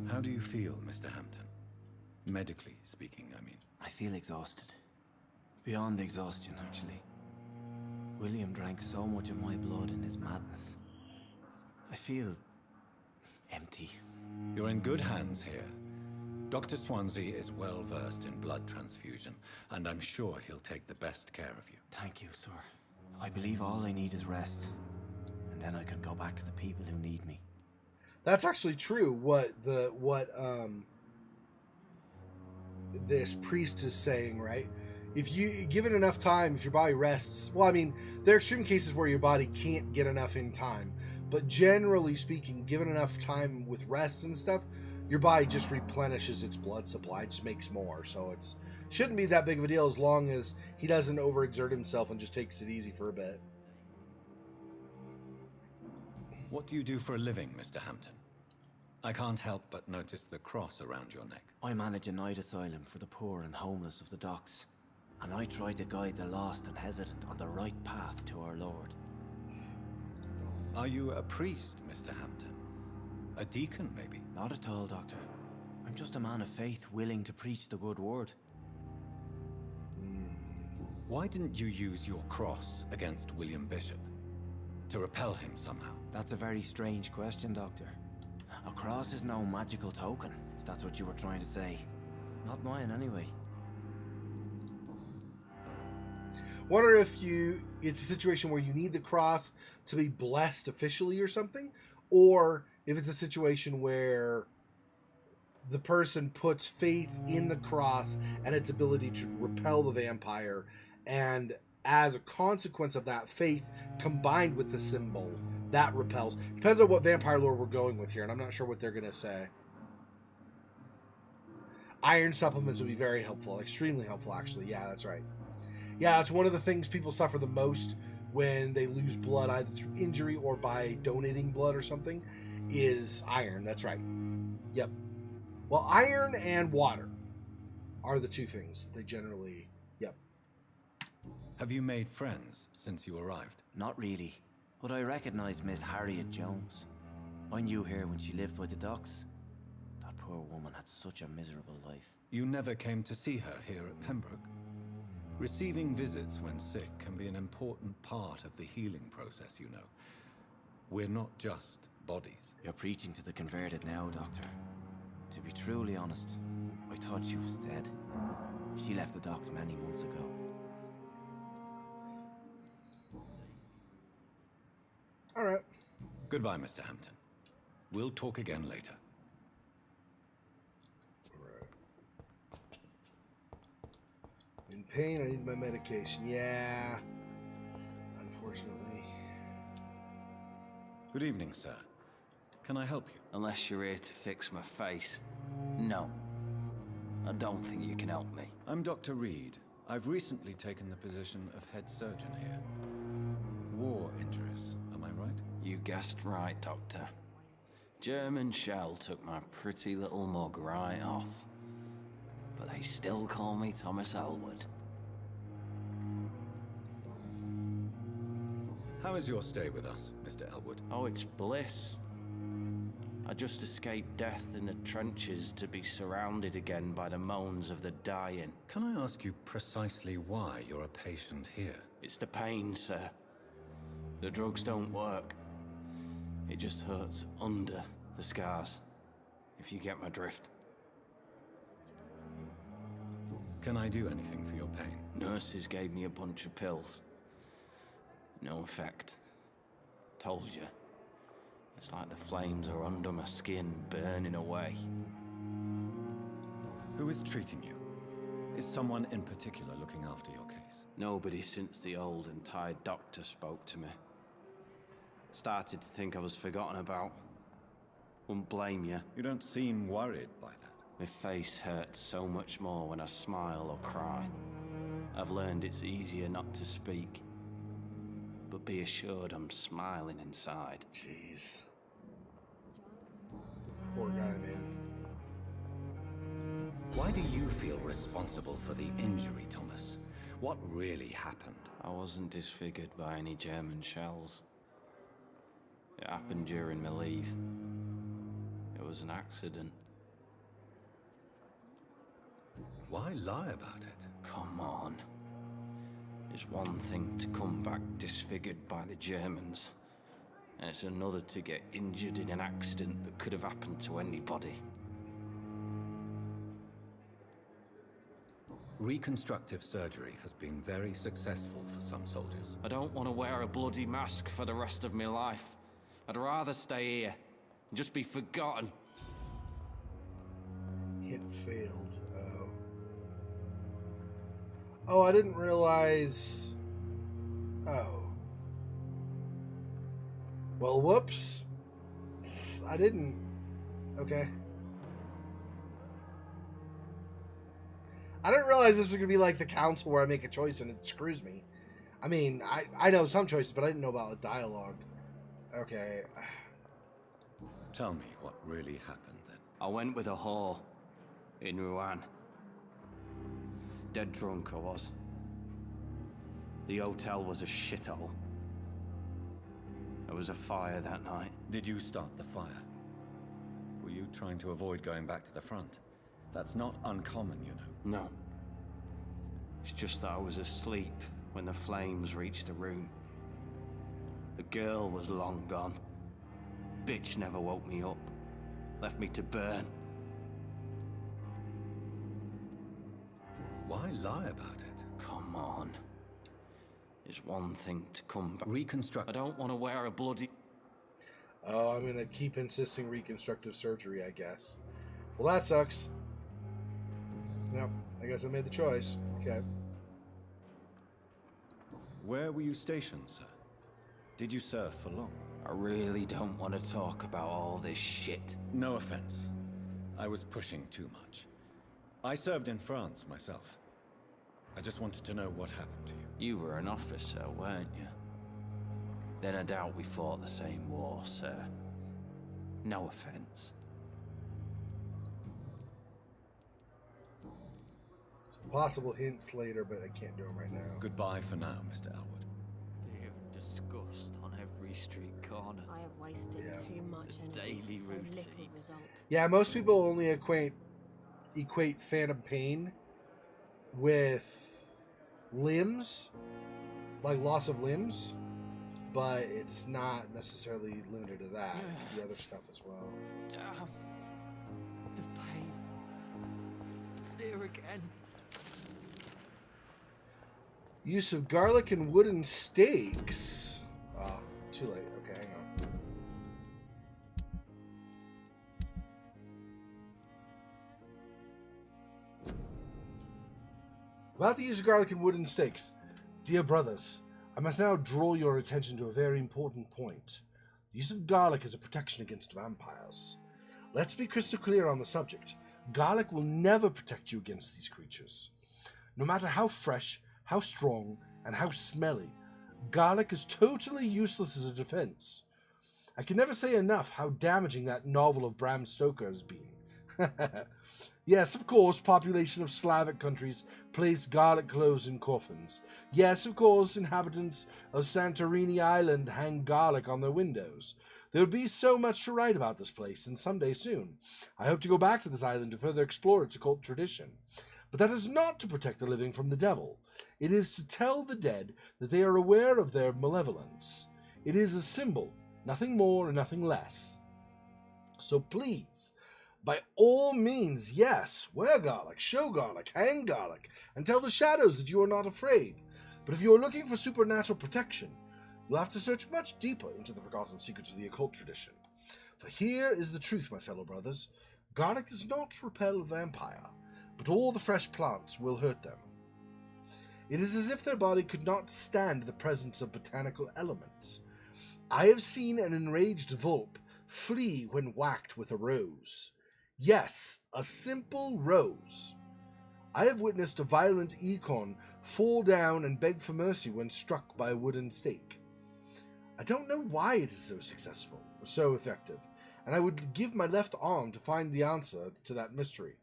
How do you feel, Mr. Hampton? Medically speaking, I mean. I feel exhausted. Beyond exhaustion, actually. William drank so much of my blood in his madness. I feel empty. You're in good hands here. Dr. Swansea is well versed in blood transfusion, and I'm sure he'll take the best care of you. Thank you, sir. I believe all I need is rest. And then I can go back to the people who need me. That's actually true. What this priest is saying, right? If you give it enough time, if your body rests, well, I mean, there are extreme cases where your body can't get enough in time, but generally speaking, given enough time with rest and stuff, your body just replenishes its blood supply, just makes more. So it's shouldn't be that big of a deal as long as he doesn't overexert himself and just takes it easy for a bit. What do you do for a living, Mr. Hampton? I can't help but notice the cross around your neck. I manage a night asylum for the poor and homeless of the docks, and I try to guide the lost and hesitant on the right path to our Lord. Are you a priest, Mr. Hampton? A deacon, maybe? Not at all, Doctor. I'm just a man of faith willing to preach the good word. Why didn't you use your cross against William Bishop? To repel him somehow? That's a very strange question, Doctor. A cross is no magical token, if that's what you were trying to say. Not mine, anyway. Wonder if it's a situation where you need the cross to be blessed officially or something, or if it's a situation where the person puts faith in the cross and its ability to repel the vampire, and as a consequence of that faith combined with the symbol, that repels. Depends on what vampire lore we're going with here, and I'm not sure what they're going to say. Iron supplements would be very helpful, extremely helpful, actually. Yeah, that's right. Yeah, that's one of the things people suffer the most when they lose blood, either through injury or by donating blood or something, is iron. That's right. Yep. Well, iron and water are the two things they generally... Yep. Have you made friends since you arrived? Not really, but I recognize Miss Harriet Jones. I knew her when she lived by the docks. That poor woman had such a miserable life. You never came to see her here at Pembroke? Receiving visits when sick can be an important part of the healing process, you know. We're not just bodies. You're preaching to the converted now, Doctor. To be truly honest, I thought she was dead. She left the docks many months ago. All right. Goodbye, Mr. Hampton. We'll talk again later. In pain, I need my medication. Yeah. Unfortunately. Good evening, sir. Can I help you? Unless you're here to fix my face. No. I don't think you can help me. I'm Dr. Reid. I've recently taken the position of head surgeon here. War injuries, am I right? You guessed right, Doctor. German shell took my pretty little mug right off. But they still call me Thomas Elwood. How is your stay with us, Mr. Elwood? Oh, it's bliss. I just escaped death in the trenches to be surrounded again by the moans of the dying. Can I ask you precisely why you're a patient here? It's the pain, sir. The drugs don't work. It just hurts under the scars, if you get my drift. Can I do anything for your pain? Nurses gave me a bunch of pills. No effect. Told you. It's like the flames are under my skin, burning away. Who is treating you? Is someone in particular looking after your case? Nobody since the old and tired doctor spoke to me. Started to think I was forgotten about. Wouldn't blame you. You don't seem worried by that. My face hurts so much more when I smile or cry. I've learned it's easier not to speak. But be assured I'm smiling inside. Jeez. Poor guy, man. Why do you feel responsible for the injury, Thomas? What really happened? I wasn't disfigured by any German shells. It happened during my leave. It was an accident. Why lie about it? Come on. It's one thing to come back disfigured by the Germans, and it's another to get injured in an accident that could have happened to anybody. Reconstructive surgery has been very successful for some soldiers. I don't want to wear a bloody mask for the rest of my life. I'd rather stay here and just be forgotten. Hit failed. Oh. Oh, I didn't realize. Oh. Well, whoops. I didn't. Okay. I didn't realize this was going to be like the council where I make a choice and it screws me. I mean, I know some choices, but I didn't know about the dialogue. Okay. Tell me what really happened then. I went with a whore in Rouen. Dead drunk I was. The hotel was a shithole. There was a fire that night. Did you start the fire? Were you trying to avoid going back to the front? That's not uncommon, you know. No. It's just that I was asleep when the flames reached the room. The girl was long gone. Bitch never woke me up. Left me to burn. Why lie about it? Come on. It's one thing to come back. Reconstruct. I don't want to wear a bloody... Oh, I'm going to keep insisting reconstructive surgery, I guess. Well, that sucks. Yep, I guess I made the choice. Okay. Where were you stationed, sir? Did you serve for long? I really don't want to talk about all this shit. No offense. I was pushing too much. I served in France myself. I just wanted to know what happened to you. You were an officer, weren't you? Then I doubt we fought the same war, sir. No offense. Possible hints later, but I can't do them right now. Goodbye for now, Mr. Elwood. Fear and disgust on every street corner. I have wasted too much The energy daily for so routine. little result. Yeah, most people only equate phantom pain with limbs, like loss of limbs, but it's not necessarily limited to that. It could be other stuff as well. Damn. The pain. It's here again. Use of garlic and wooden stakes. Oh, too late. Okay, hang on. About the use of garlic and wooden stakes. Dear brothers, I must now draw your attention to a very important point. The use of garlic is a protection against vampires. Let's be crystal clear on the subject. Garlic will never protect you against these creatures. No matter how fresh, how strong, and how smelly, garlic is totally useless as a defense. I can never say enough how damaging that novel of Bram Stoker has been. Yes, of course, population of Slavic countries place garlic cloves in coffins. Yes, of course, inhabitants of Santorini Island hang garlic on their windows. There would be so much to write about this place, and someday soon. I hope to go back to this island to further explore its occult tradition. But that is not to protect the living from the devil. It is to tell the dead that they are aware of their malevolence. It is a symbol, nothing more and nothing less. So please, by all means, yes, wear garlic, show garlic, hang garlic, and tell the shadows that you are not afraid. But if you are looking for supernatural protection, you'll have to search much deeper into the forgotten secrets of the occult tradition. For here is the truth, my fellow brothers. Garlic does not repel a vampire, but all the fresh plants will hurt them. It is as if their body could not stand the presence of botanical elements. I have seen an enraged vulp flee when whacked with a rose. Yes, a simple rose. I have witnessed a violent econ fall down and beg for mercy when struck by a wooden stake. I don't know why it is so successful, or so effective, and I would give my left arm to find the answer to that mystery.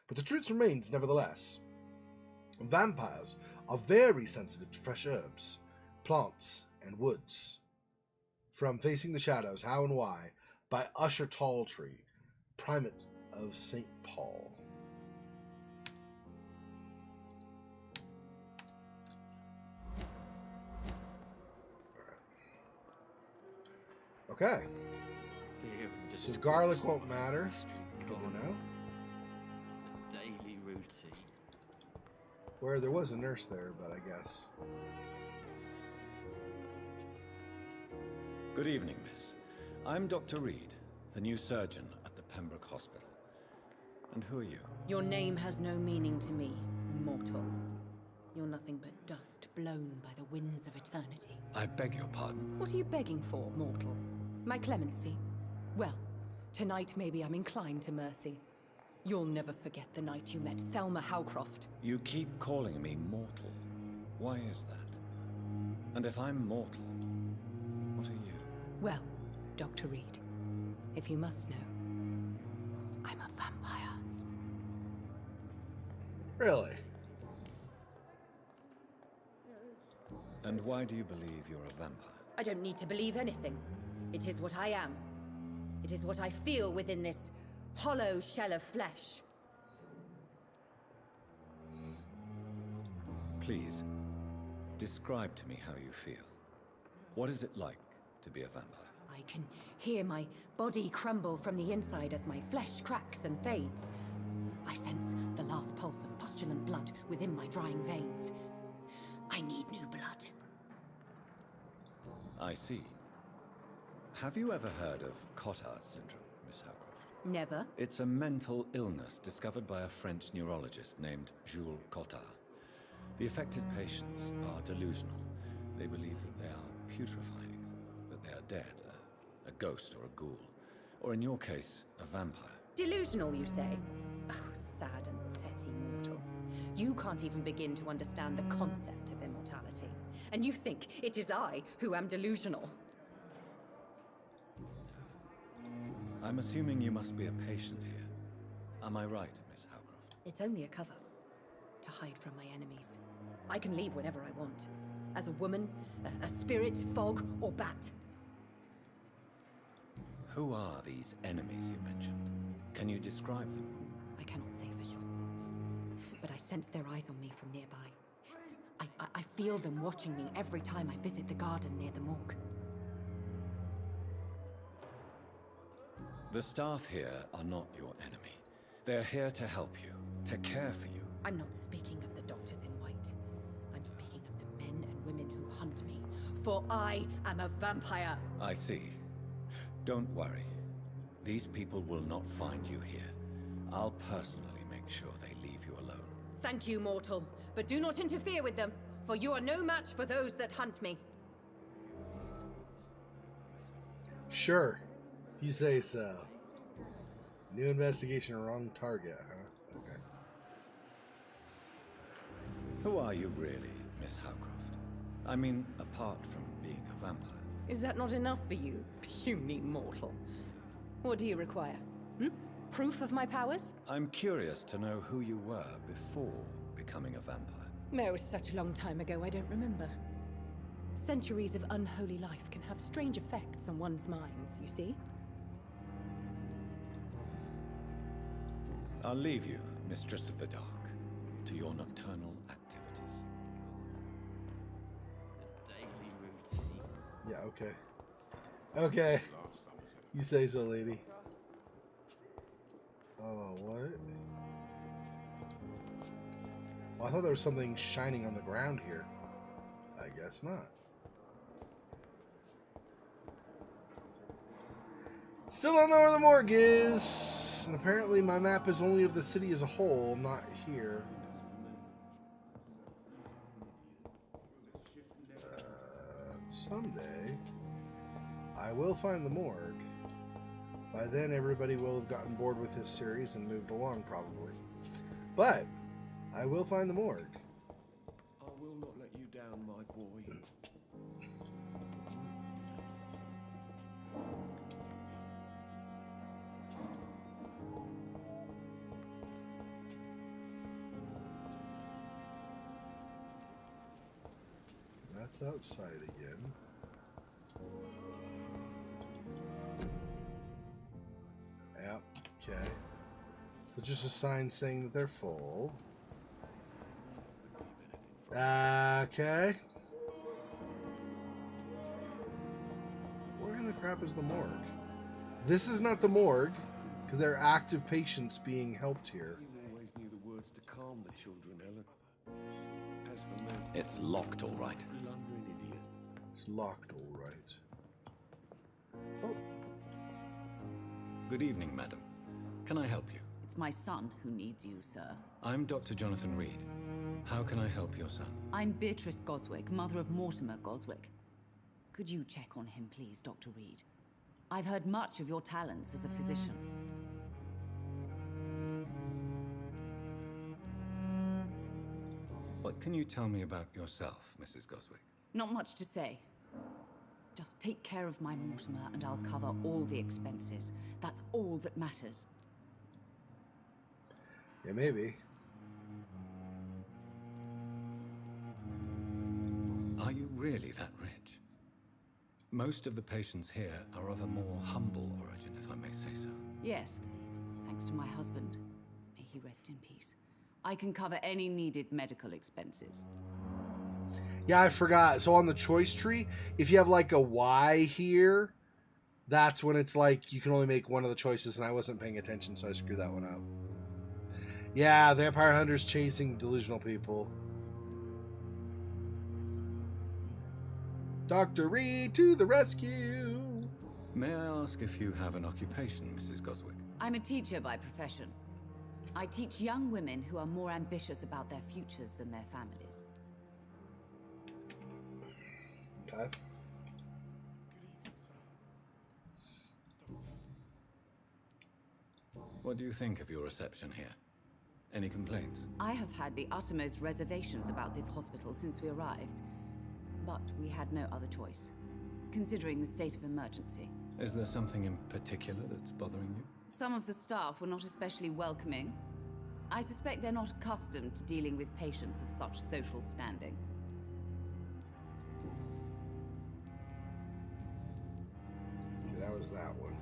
But the truth remains, nevertheless. Vampires are very sensitive to fresh herbs, plants, and woods. From Facing the Shadows, How and Why, by Usher Talltree, Primate of St. Paul. Okay. So garlic won't matter. Good to know. The daily routine. Where there was a nurse there, but I guess. Good evening, miss. I'm Dr. Reid, the new surgeon at the Pembroke Hospital. And who are you? Your name has no meaning to me, mortal. You're nothing but dust blown by the winds of eternity. I beg your pardon. What are you begging for, mortal? My clemency? Well, tonight maybe I'm inclined to mercy. You'll never forget the night you met Thelma Howcroft. You keep calling me mortal. Why is that? And if I'm mortal, what are you? Well, Dr. Reid, if you must know, I'm a vampire. Really? And why do you believe you're a vampire? I don't need to believe anything. It is what I am. It is what I feel within this hollow shell of flesh. Please, describe to me how you feel. What is it like to be a vampire? I can hear my body crumble from the inside as my flesh cracks and fades. I sense the last pulse of pustulant blood within my drying veins. I need new blood. I see. Have you ever heard of Cotard syndrome, Miss Howcroft? Never. It's a mental illness discovered by a French neurologist named Jules Cotard. The affected patients are delusional. They believe that they are putrefying, that they are dead, a ghost or a ghoul, or in your case, a vampire. Delusional, you say? Oh, sad and petty mortal. You can't even begin to understand the concept of immortality. And you think it is I who am delusional. I'm assuming you must be a patient here. Am I right, Miss Howcroft? It's only a cover. To hide from my enemies. I can leave whenever I want. As a woman, a spirit, fog, or bat. Who are these enemies you mentioned? Can you describe them? I cannot say for sure. But I sense their eyes on me from nearby. I feel them watching me every time I visit the garden near the morgue. The staff here are not your enemy. They're here to help you, to care for you. I'm not speaking of the doctors in white. I'm speaking of the men and women who hunt me. For I am a vampire. I see. Don't worry. These people will not find you here. I'll personally make sure they leave you alone. Thank you, mortal. But do not interfere with them, for you are no match for those that hunt me. Sure. You say so. New investigation, wrong target, huh? Okay. Who are you really, Miss Howcroft? I mean, apart from being a vampire. Is that not enough for you, puny mortal? What do you require? Proof of my powers? I'm curious to know who you were before becoming a vampire. No, it's such a long time ago, I don't remember. Centuries of unholy life can have strange effects on one's minds, you see? I'll leave you, Mistress of the Dark, to your nocturnal activities. The daily routine. Yeah, okay. Okay. You say so, lady. Oh, what? Well, I thought there was something shining on the ground here. I guess not. Still don't know where the morgue is. And apparently my map is only of the city as a whole, not here. Someday, I will find the morgue. By then, everybody will have gotten bored with this series and moved along, probably. But, I will find the morgue. down, my boy. That's outside again. Yep, okay. So just a sign saying that they're full. Okay. Where in the crap is the morgue? This is not the morgue, because there are active patients being helped here. You always knew the words to calm the children, Ellen. As for me, It's locked, all right. blundering idiot. It's locked, all right. Oh, Good evening, madam. Can I help you? It's my son who needs you, sir. I'm Dr. Jonathan Reid. How can I help your son? I'm Beatrice Goswick, mother of Mortimer Goswick. Could you check on him, please, Dr. Reid? I've heard much of your talents as a physician. What can you tell me about yourself, Mrs. Goswick? Not much to say. Just take care of my Mortimer and I'll cover all the expenses. That's all that matters. yeah, maybe. Are you really that rich? Most of the patients here are of a more humble origin, if I may say so. Yes, thanks to my husband. May he rest in peace. I can cover any needed medical expenses. Yeah, I forgot. So on the choice tree, if you have like a Y here, that's when it's like you can only make one of the choices, and I wasn't paying attention, so I screwed that one up. Yeah, vampire hunters chasing delusional people. Dr. Reid to the rescue. May I ask if you have an occupation, Mrs. Goswick? I'm a teacher by profession. I teach young women who are more ambitious about their futures than their families. Okay. What do you think of your reception here? Any complaints? I have had the uttermost reservations about this hospital since we arrived. But we had no other choice, considering the state of emergency. Is there something in particular that's bothering you? Some of the staff were not especially welcoming. I suspect they're not accustomed to dealing with patients of such social standing. Okay, that was that one.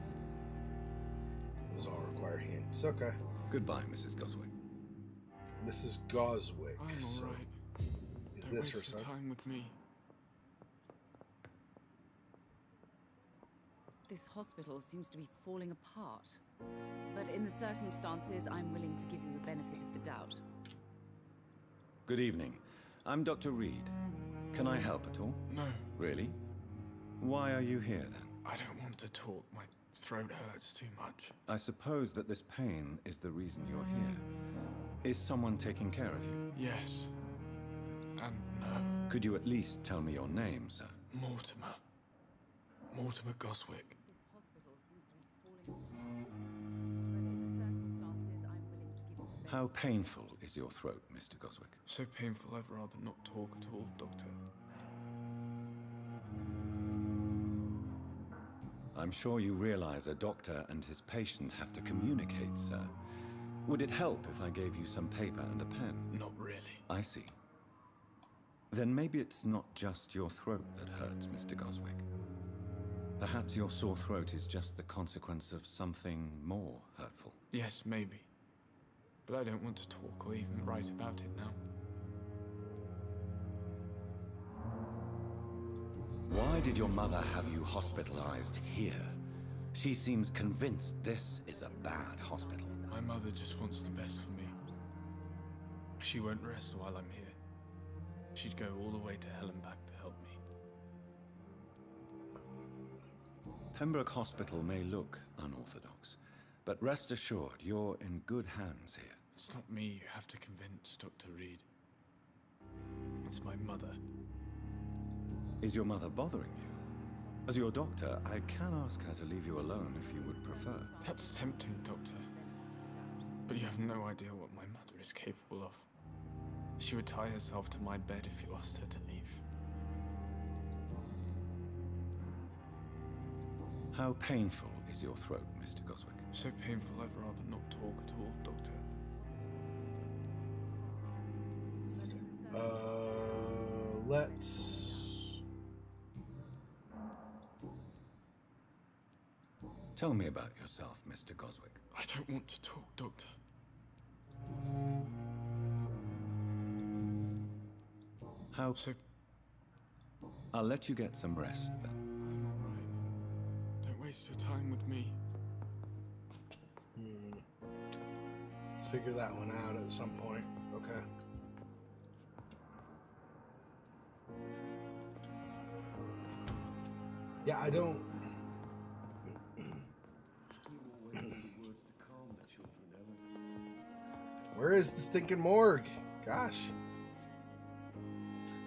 Those all require hints. Okay. Goodbye, Mrs. Goswick. Mrs. Goswick. I'm So, all right. is Don't this her waste your son? time with me. This hospital seems to be falling apart. But in the circumstances, I'm willing to give you the benefit of the doubt. Good evening. I'm Dr. Reid. Can I help at all? No, Really? Why are you here then? I don't want to talk. My throat hurts too much. I suppose that this pain is the reason you're here. Is someone taking care of you? Yes. And no. Could you at least tell me your name, sir? Mortimer. Mortimer Goswick. This hospital seems to be falling apart. But in the circumstances, I'm willing to give you the benefit. How painful is your throat, Mr. Goswick? So painful I'd rather not talk at all, Doctor. I'm sure you realize a doctor and his patient have to communicate, sir. Would it help if I gave you some paper and a pen? Not really. I see. Then maybe it's not just your throat that hurts, Mr. Goswick. Perhaps your sore throat is just the consequence of something more hurtful. Yes, maybe. But I don't want to talk or even write about it now. Why did your mother have you hospitalized here? She seems convinced this is a bad hospital. My mother just wants the best for me. She won't rest while I'm here. She'd go all the way to hell and back to help me. Pembroke Hospital may look unorthodox, but rest assured you're in good hands here. It's not me you have to convince, Dr. Reid. It's my mother. Is your mother bothering you? As your doctor, I can ask her to leave you alone if you would prefer. That's tempting, Doctor. But you have no idea what my mother is capable of. She would tie herself to my bed if you asked her to leave. How painful is your throat, Mr. Goswick? So painful I'd rather not talk at all, Doctor. Let's... Tell me about yourself, Mr. Goswick. I don't want to talk, Doctor. How... So I'll let you get some rest, then. I'm alright. Don't waste your time with me. Let's figure that one out at some point. Okay. Yeah, I don't... Where is the stinking morgue? Gosh.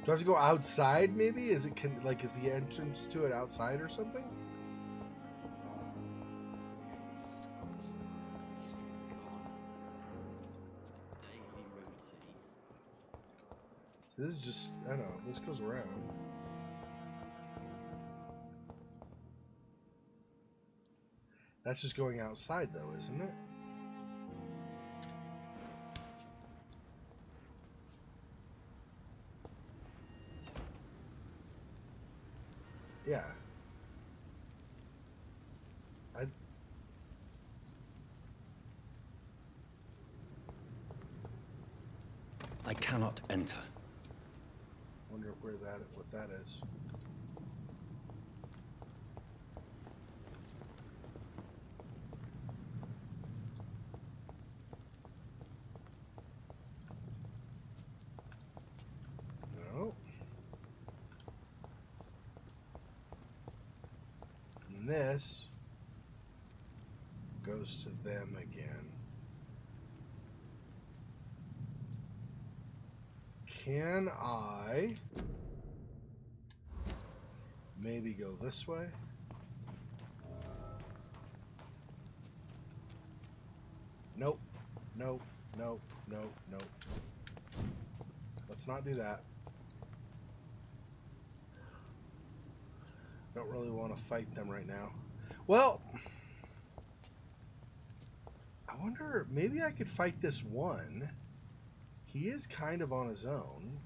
Do I have to go outside, maybe? Is it, like, is the entrance to it outside or something? This is just, I don't know, this goes around. That's just going outside, though, isn't it? Yeah. I cannot enter. Wonder what that is. No. And this goes to them again. Can I maybe go this way? Nope. Nope. Nope. Nope. Nope. Let's not do that. Don't really want to fight them right now. Well, I wonder, maybe I could fight this one. He is kind of on his own.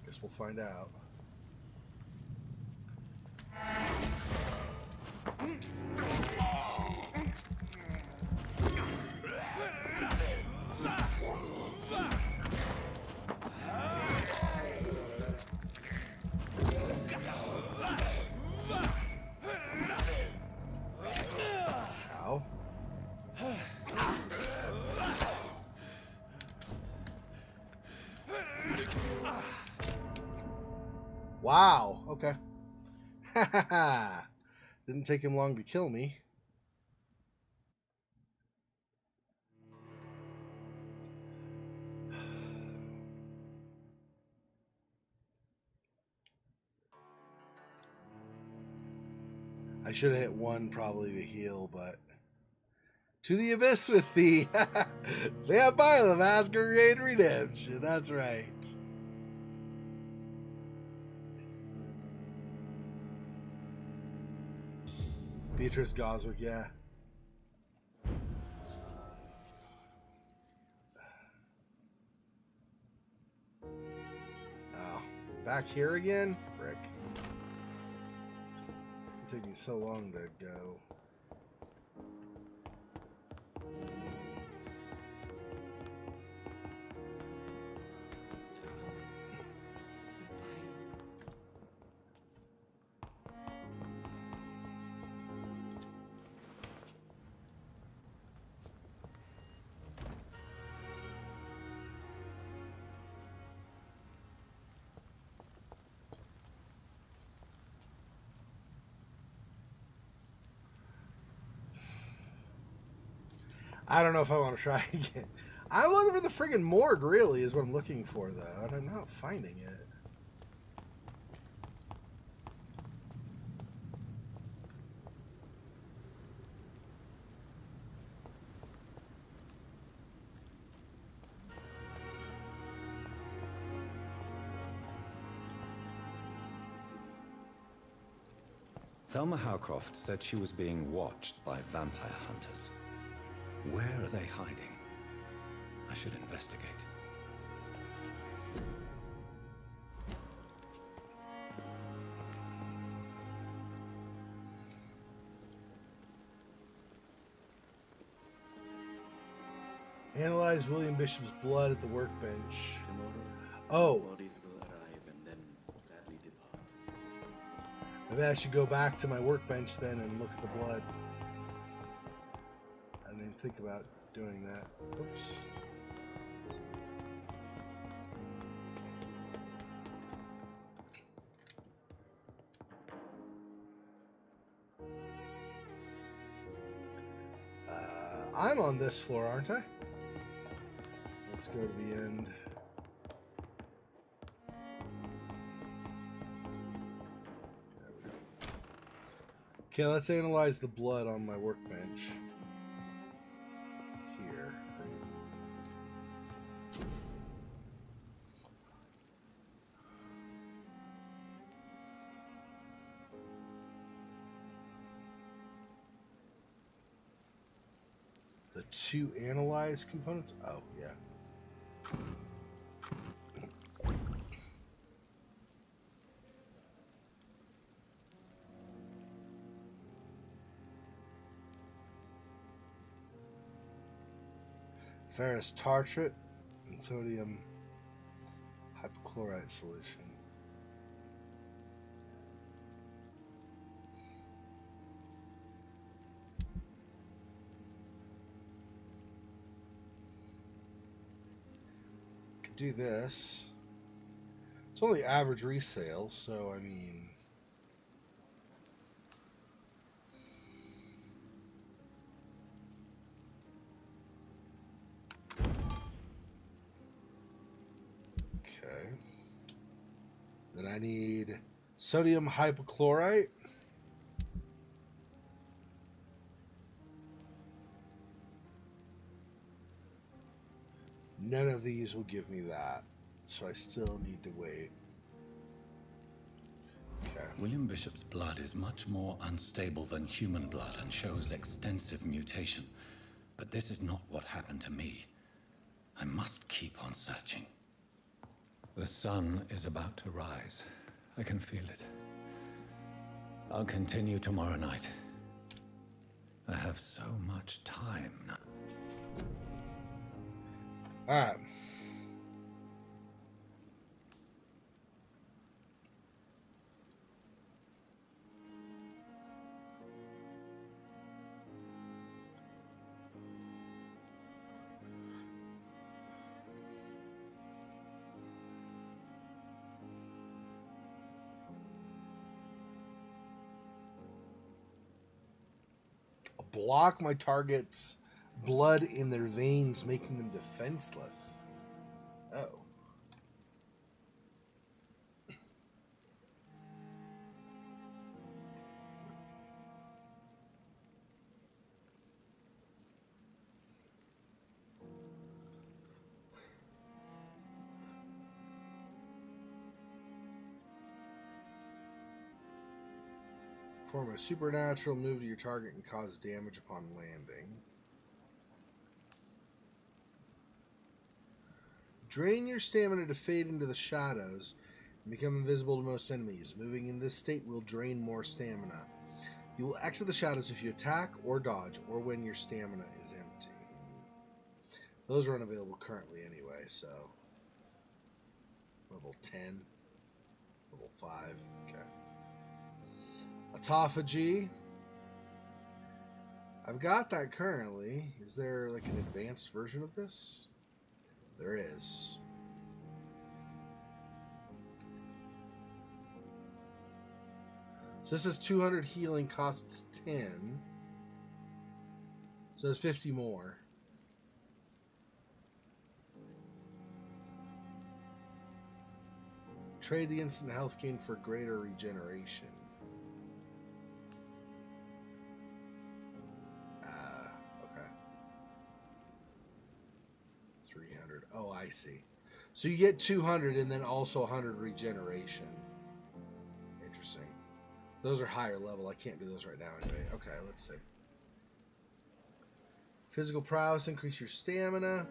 Guess we'll find out. Wow, okay. Didn't take him long to kill me. I should have hit one probably to heal, but... To the abyss with thee! Vampyr the Masquerade Redemption, that's right. Beatrice Goswick, yeah. Oh, back here again? Frick. It took me so long to go. I don't know if I want to try again. I'm looking for the friggin' morgue, really, is what I'm looking for, though, and I'm not finding it. Thelma Howcroft said she was being watched by vampire hunters. Where are they hiding? I should investigate. Analyze William Bishop's blood at the workbench. Tomorrow, Oh, bodies will arrive and then sadly depart. maybe I should go back to my workbench then and look at the blood. I didn't even think about doing that. Oops. I'm on this floor, aren't I? Let's go to the end. There we go. Okay, let's analyze the blood on my workbench. Here. The two analyze components? Oh, yeah. Ferrous tartrate and sodium hypochlorite solution. Could do this. It's only average resale, so I mean. Then I need sodium hypochlorite. None of these will give me that, so I still need to wait. Okay. William Bishop's blood is much more unstable than human blood and shows extensive mutation. But this is not what happened to me. I must keep on searching. The sun is about to rise. I can feel it. I'll continue tomorrow night. I have so much time now. All right. Block my target's blood in their veins, making them defenseless. Oh. Perform a supernatural move to your target and cause damage upon landing. Drain your stamina to fade into the shadows and become invisible to most enemies. Moving in this state will drain more stamina. You will exit the shadows if you attack or dodge, or when your stamina is empty. Those are unavailable currently anyway, so... Level 10. Level 5. Okay. Autophagy. I've got that currently. Is there like an advanced version of this? There is. So this is 200 healing, costs 10. So it's 50 more. Trade the instant health gain for greater regeneration. Okay. 300. Oh, I see. So you get 200 and then also 100 regeneration. Interesting. Those are higher level. I can't do those right now anyway. Okay, let's see. Physical prowess, increase your stamina.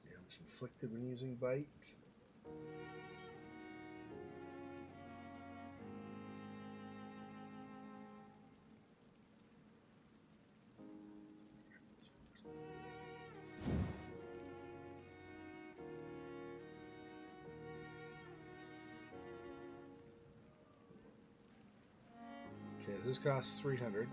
Damage inflicted when using bite. Okay, so this costs 300.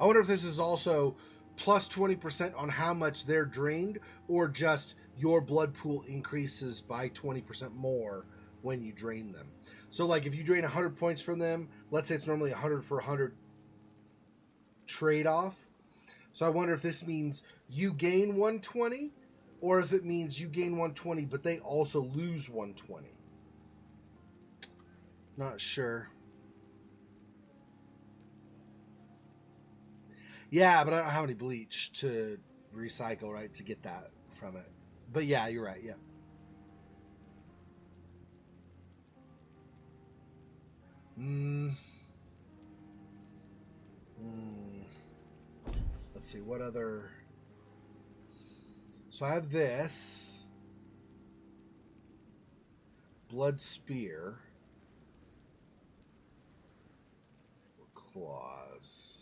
I wonder if this is also plus 20% on how much they're drained, or just your blood pool increases by 20% more when you drain them. So like if you drain 100 points from them, let's say it's normally 100 for 100 trade-off. So I wonder if this means you gain 120, or if it means you gain 120 but they also lose 120. Not sure. Yeah, but I don't have any bleach to recycle, right, to get that from it. But yeah, you're right, yeah. Let's see, what other... So I have this. Blood Spear. Claws.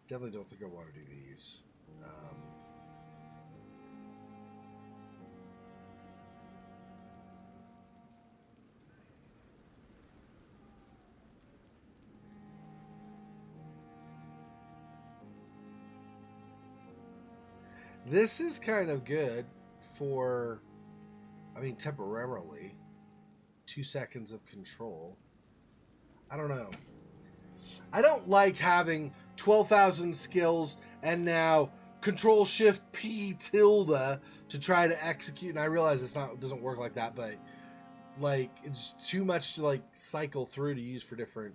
Definitely don't think I want to do these. This is kind of good for, I mean, temporarily. 2 seconds of control. I don't know. I don't like having 12,000 skills and now Control Shift P tilde to try to execute. And I realize it doesn't work like that, but like it's too much to like cycle through to use for different.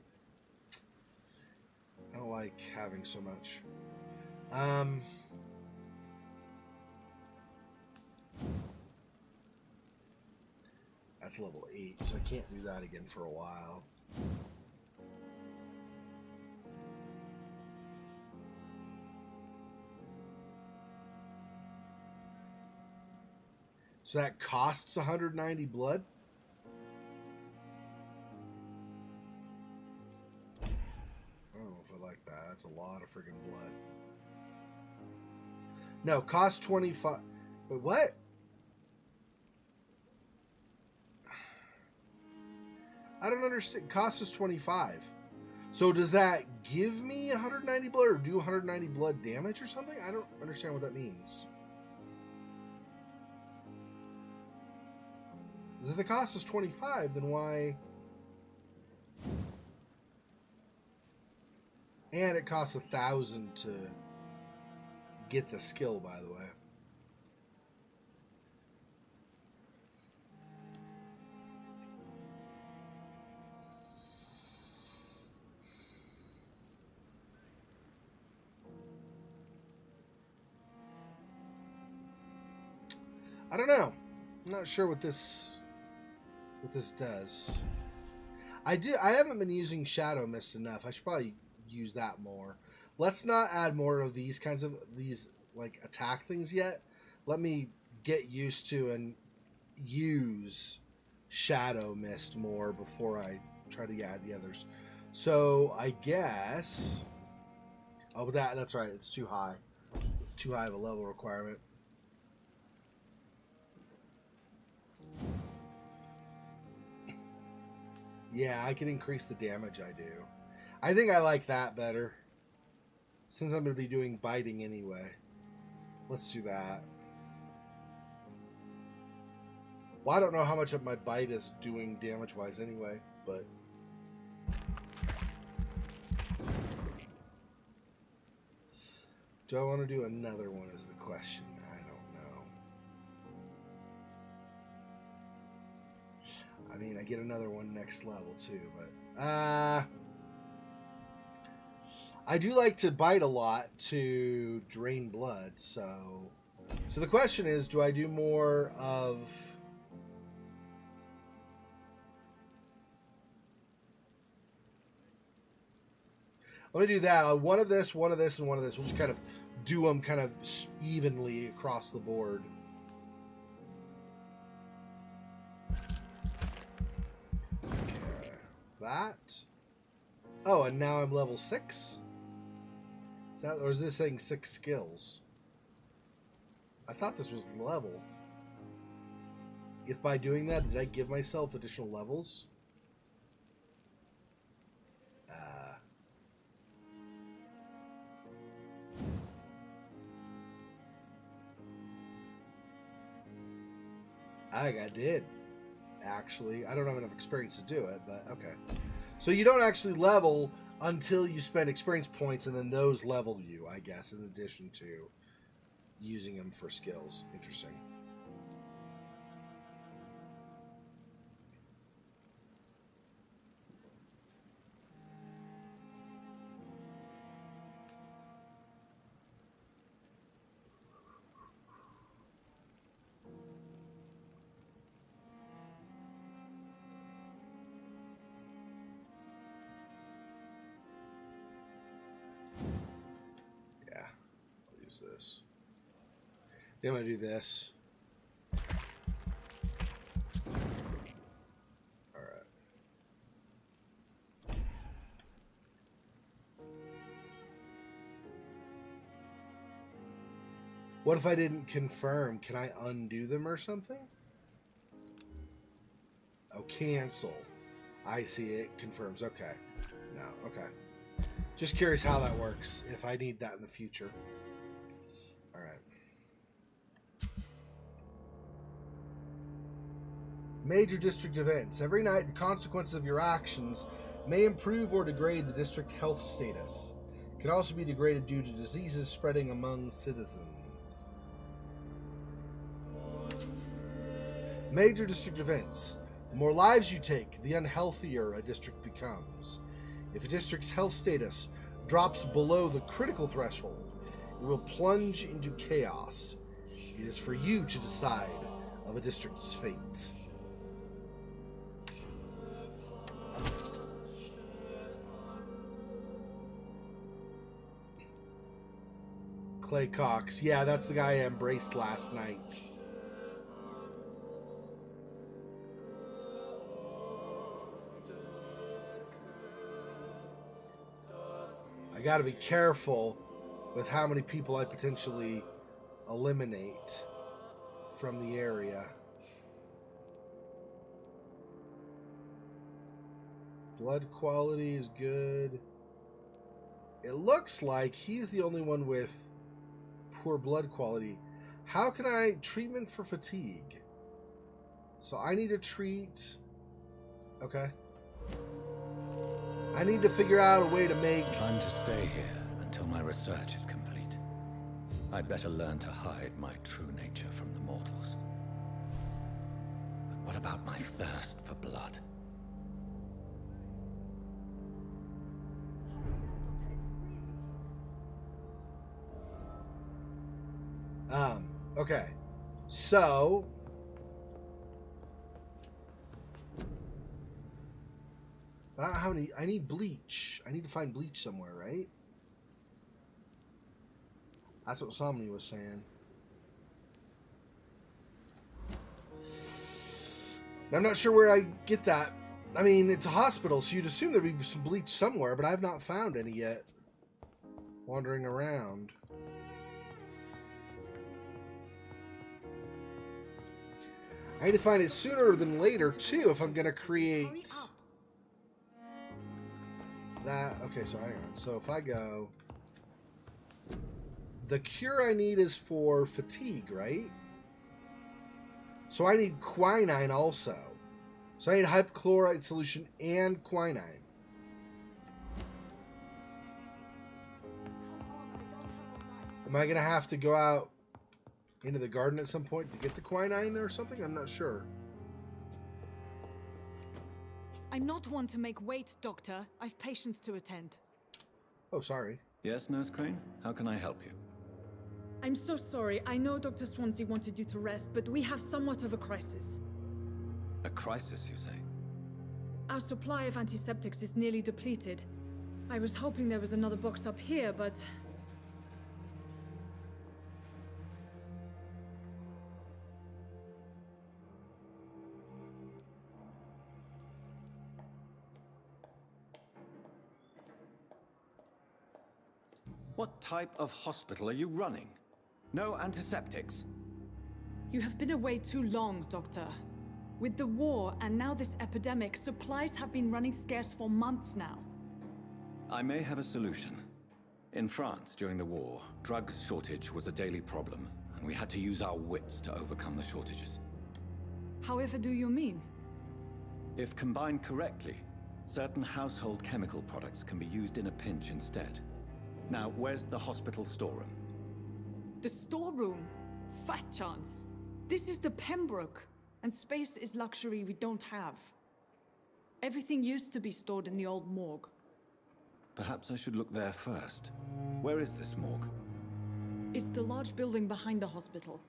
I don't like having so much. That's level 8, so I can't do that again for a while. So that costs 190 blood? I don't know if I like that. That's a lot of friggin' blood. No, costs 25. Wait, what? I don't understand. Cost is 25. So does that give me 190 blood or do 190 blood damage or something? I don't understand what that means. If the cost is 25, then why? And it costs 1,000 to get the skill, by the way. I don't know. I'm not sure what this does. I haven't been using Shadow Mist enough. I should probably use that more. Let's not add more of these kinds of like attack things yet. Let me get used to and use shadow mist more before I try to add the others. So I guess. Oh, but that's right. It's too high. Too high of a level requirement. Yeah, I can increase the damage I do. I think I like that better. Since I'm going to be doing biting anyway. Let's do that. Well, I don't know how much of my bite is doing damage-wise anyway, but... Do I want to do another one is the question. I don't know. I mean, I get another one next level too, but... I do like to bite a lot to drain blood, so... So the question is, do I do more of... Let me do that. One of this, and one of this. We'll just kind of do them kind of evenly across the board. Okay. That. Oh, and now I'm level 6? Is that, or is this saying 6 skills? I thought this was level. If by doing that, did I give myself additional levels? I think I did, actually. I don't have enough experience to do it, but okay. So you don't actually level until you spend experience points, and then those level you, I guess, in addition to using them for skills. Interesting. This. Then I'm going to do this. Alright. What if I didn't confirm? Can I undo them or something? Oh, cancel. I see it confirms. Okay. No, okay. Just curious how that works, if I need that in the future. Alright. Major district events. Every night, the consequences of your actions may improve or degrade the district health status. It can also be degraded due to diseases spreading among citizens. Major district events. The more lives you take, the unhealthier a district becomes. If a district's health status drops below the critical threshold, it will plunge into chaos. It is for you to decide of a district's fate. Clay Cox. Yeah, that's the guy I embraced last night. I gotta be careful with how many people I potentially eliminate from the area. Blood quality is good. It looks like he's the only one with poor blood quality. How can I treatment for fatigue? So I need to treat. Okay. I need to figure out a way to make. I'm to stay here until my research is complete. I'd better learn to hide my true nature from the mortals. But what about my thirst for blood? Okay. So I don't know how many. I need bleach. I need to find bleach somewhere, right? That's what Somni was saying. I'm not sure where I get that. I mean, it's a hospital, so you'd assume there'd be some bleach somewhere, but I've not found any yet. Wandering around. I need to find it sooner than later, too, if I'm going to create that. Okay, so hang on. So if I go... The cure I need is for fatigue, right? So I need quinine also. So I need hypochlorite solution and quinine. Am I going to have to go out into the garden at some point to get the quinine or something? I'm not sure. I'm not one to make wait, Doctor. I've patients to attend. Oh, sorry. Yes, Nurse Crane? How can I help you? I'm so sorry. I know Dr. Swansea wanted you to rest, but we have somewhat of a crisis. A crisis, you say? Our supply of antiseptics is nearly depleted. I was hoping there was another box up here, but... What type of hospital are you running? No antiseptics? You have been away too long, Doctor. With the war and now this epidemic, supplies have been running scarce for months now. I may have a solution. In France, during the war, drugs shortage was a daily problem, and we had to use our wits to overcome the shortages. However do you mean? If combined correctly, certain household chemical products can be used in a pinch instead. Now, where's the hospital storeroom? The storeroom? Fat chance. This is the Pembroke, and space is luxury we don't have. Everything used to be stored in the old morgue. Perhaps I should look there first. Where is this morgue? It's the large building behind the hospital.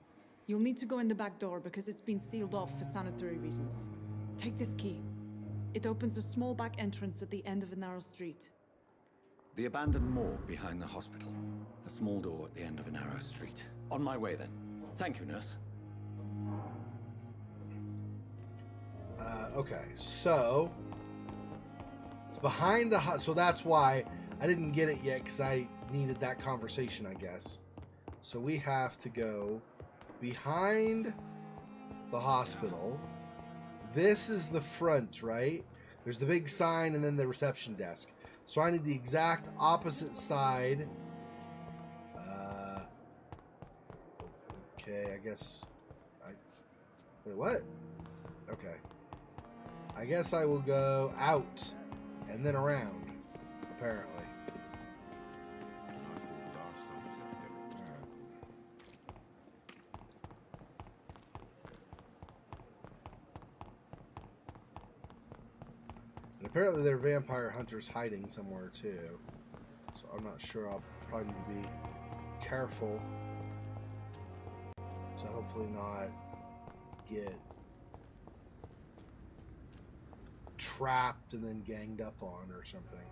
You'll need to go in the back door because it's been sealed off for sanitary reasons. Take this key. It opens a small back entrance at the end of a narrow street. The abandoned morgue behind the hospital. A small door at the end of a narrow street. On my way then. Thank you, nurse. Okay, so it's behind the so that's why I didn't get it yet, because I needed that conversation, I guess. So we have to go behind the hospital. This is the front, right? There's the big sign and then the reception desk. So I need the exact opposite side. Okay, I guess wait, what? Okay. I guess I will go out and then around, apparently. And apparently there are vampire hunters hiding somewhere too. So I'm not sure. I'll probably need to be careful to hopefully not get trapped and then ganged up on or something.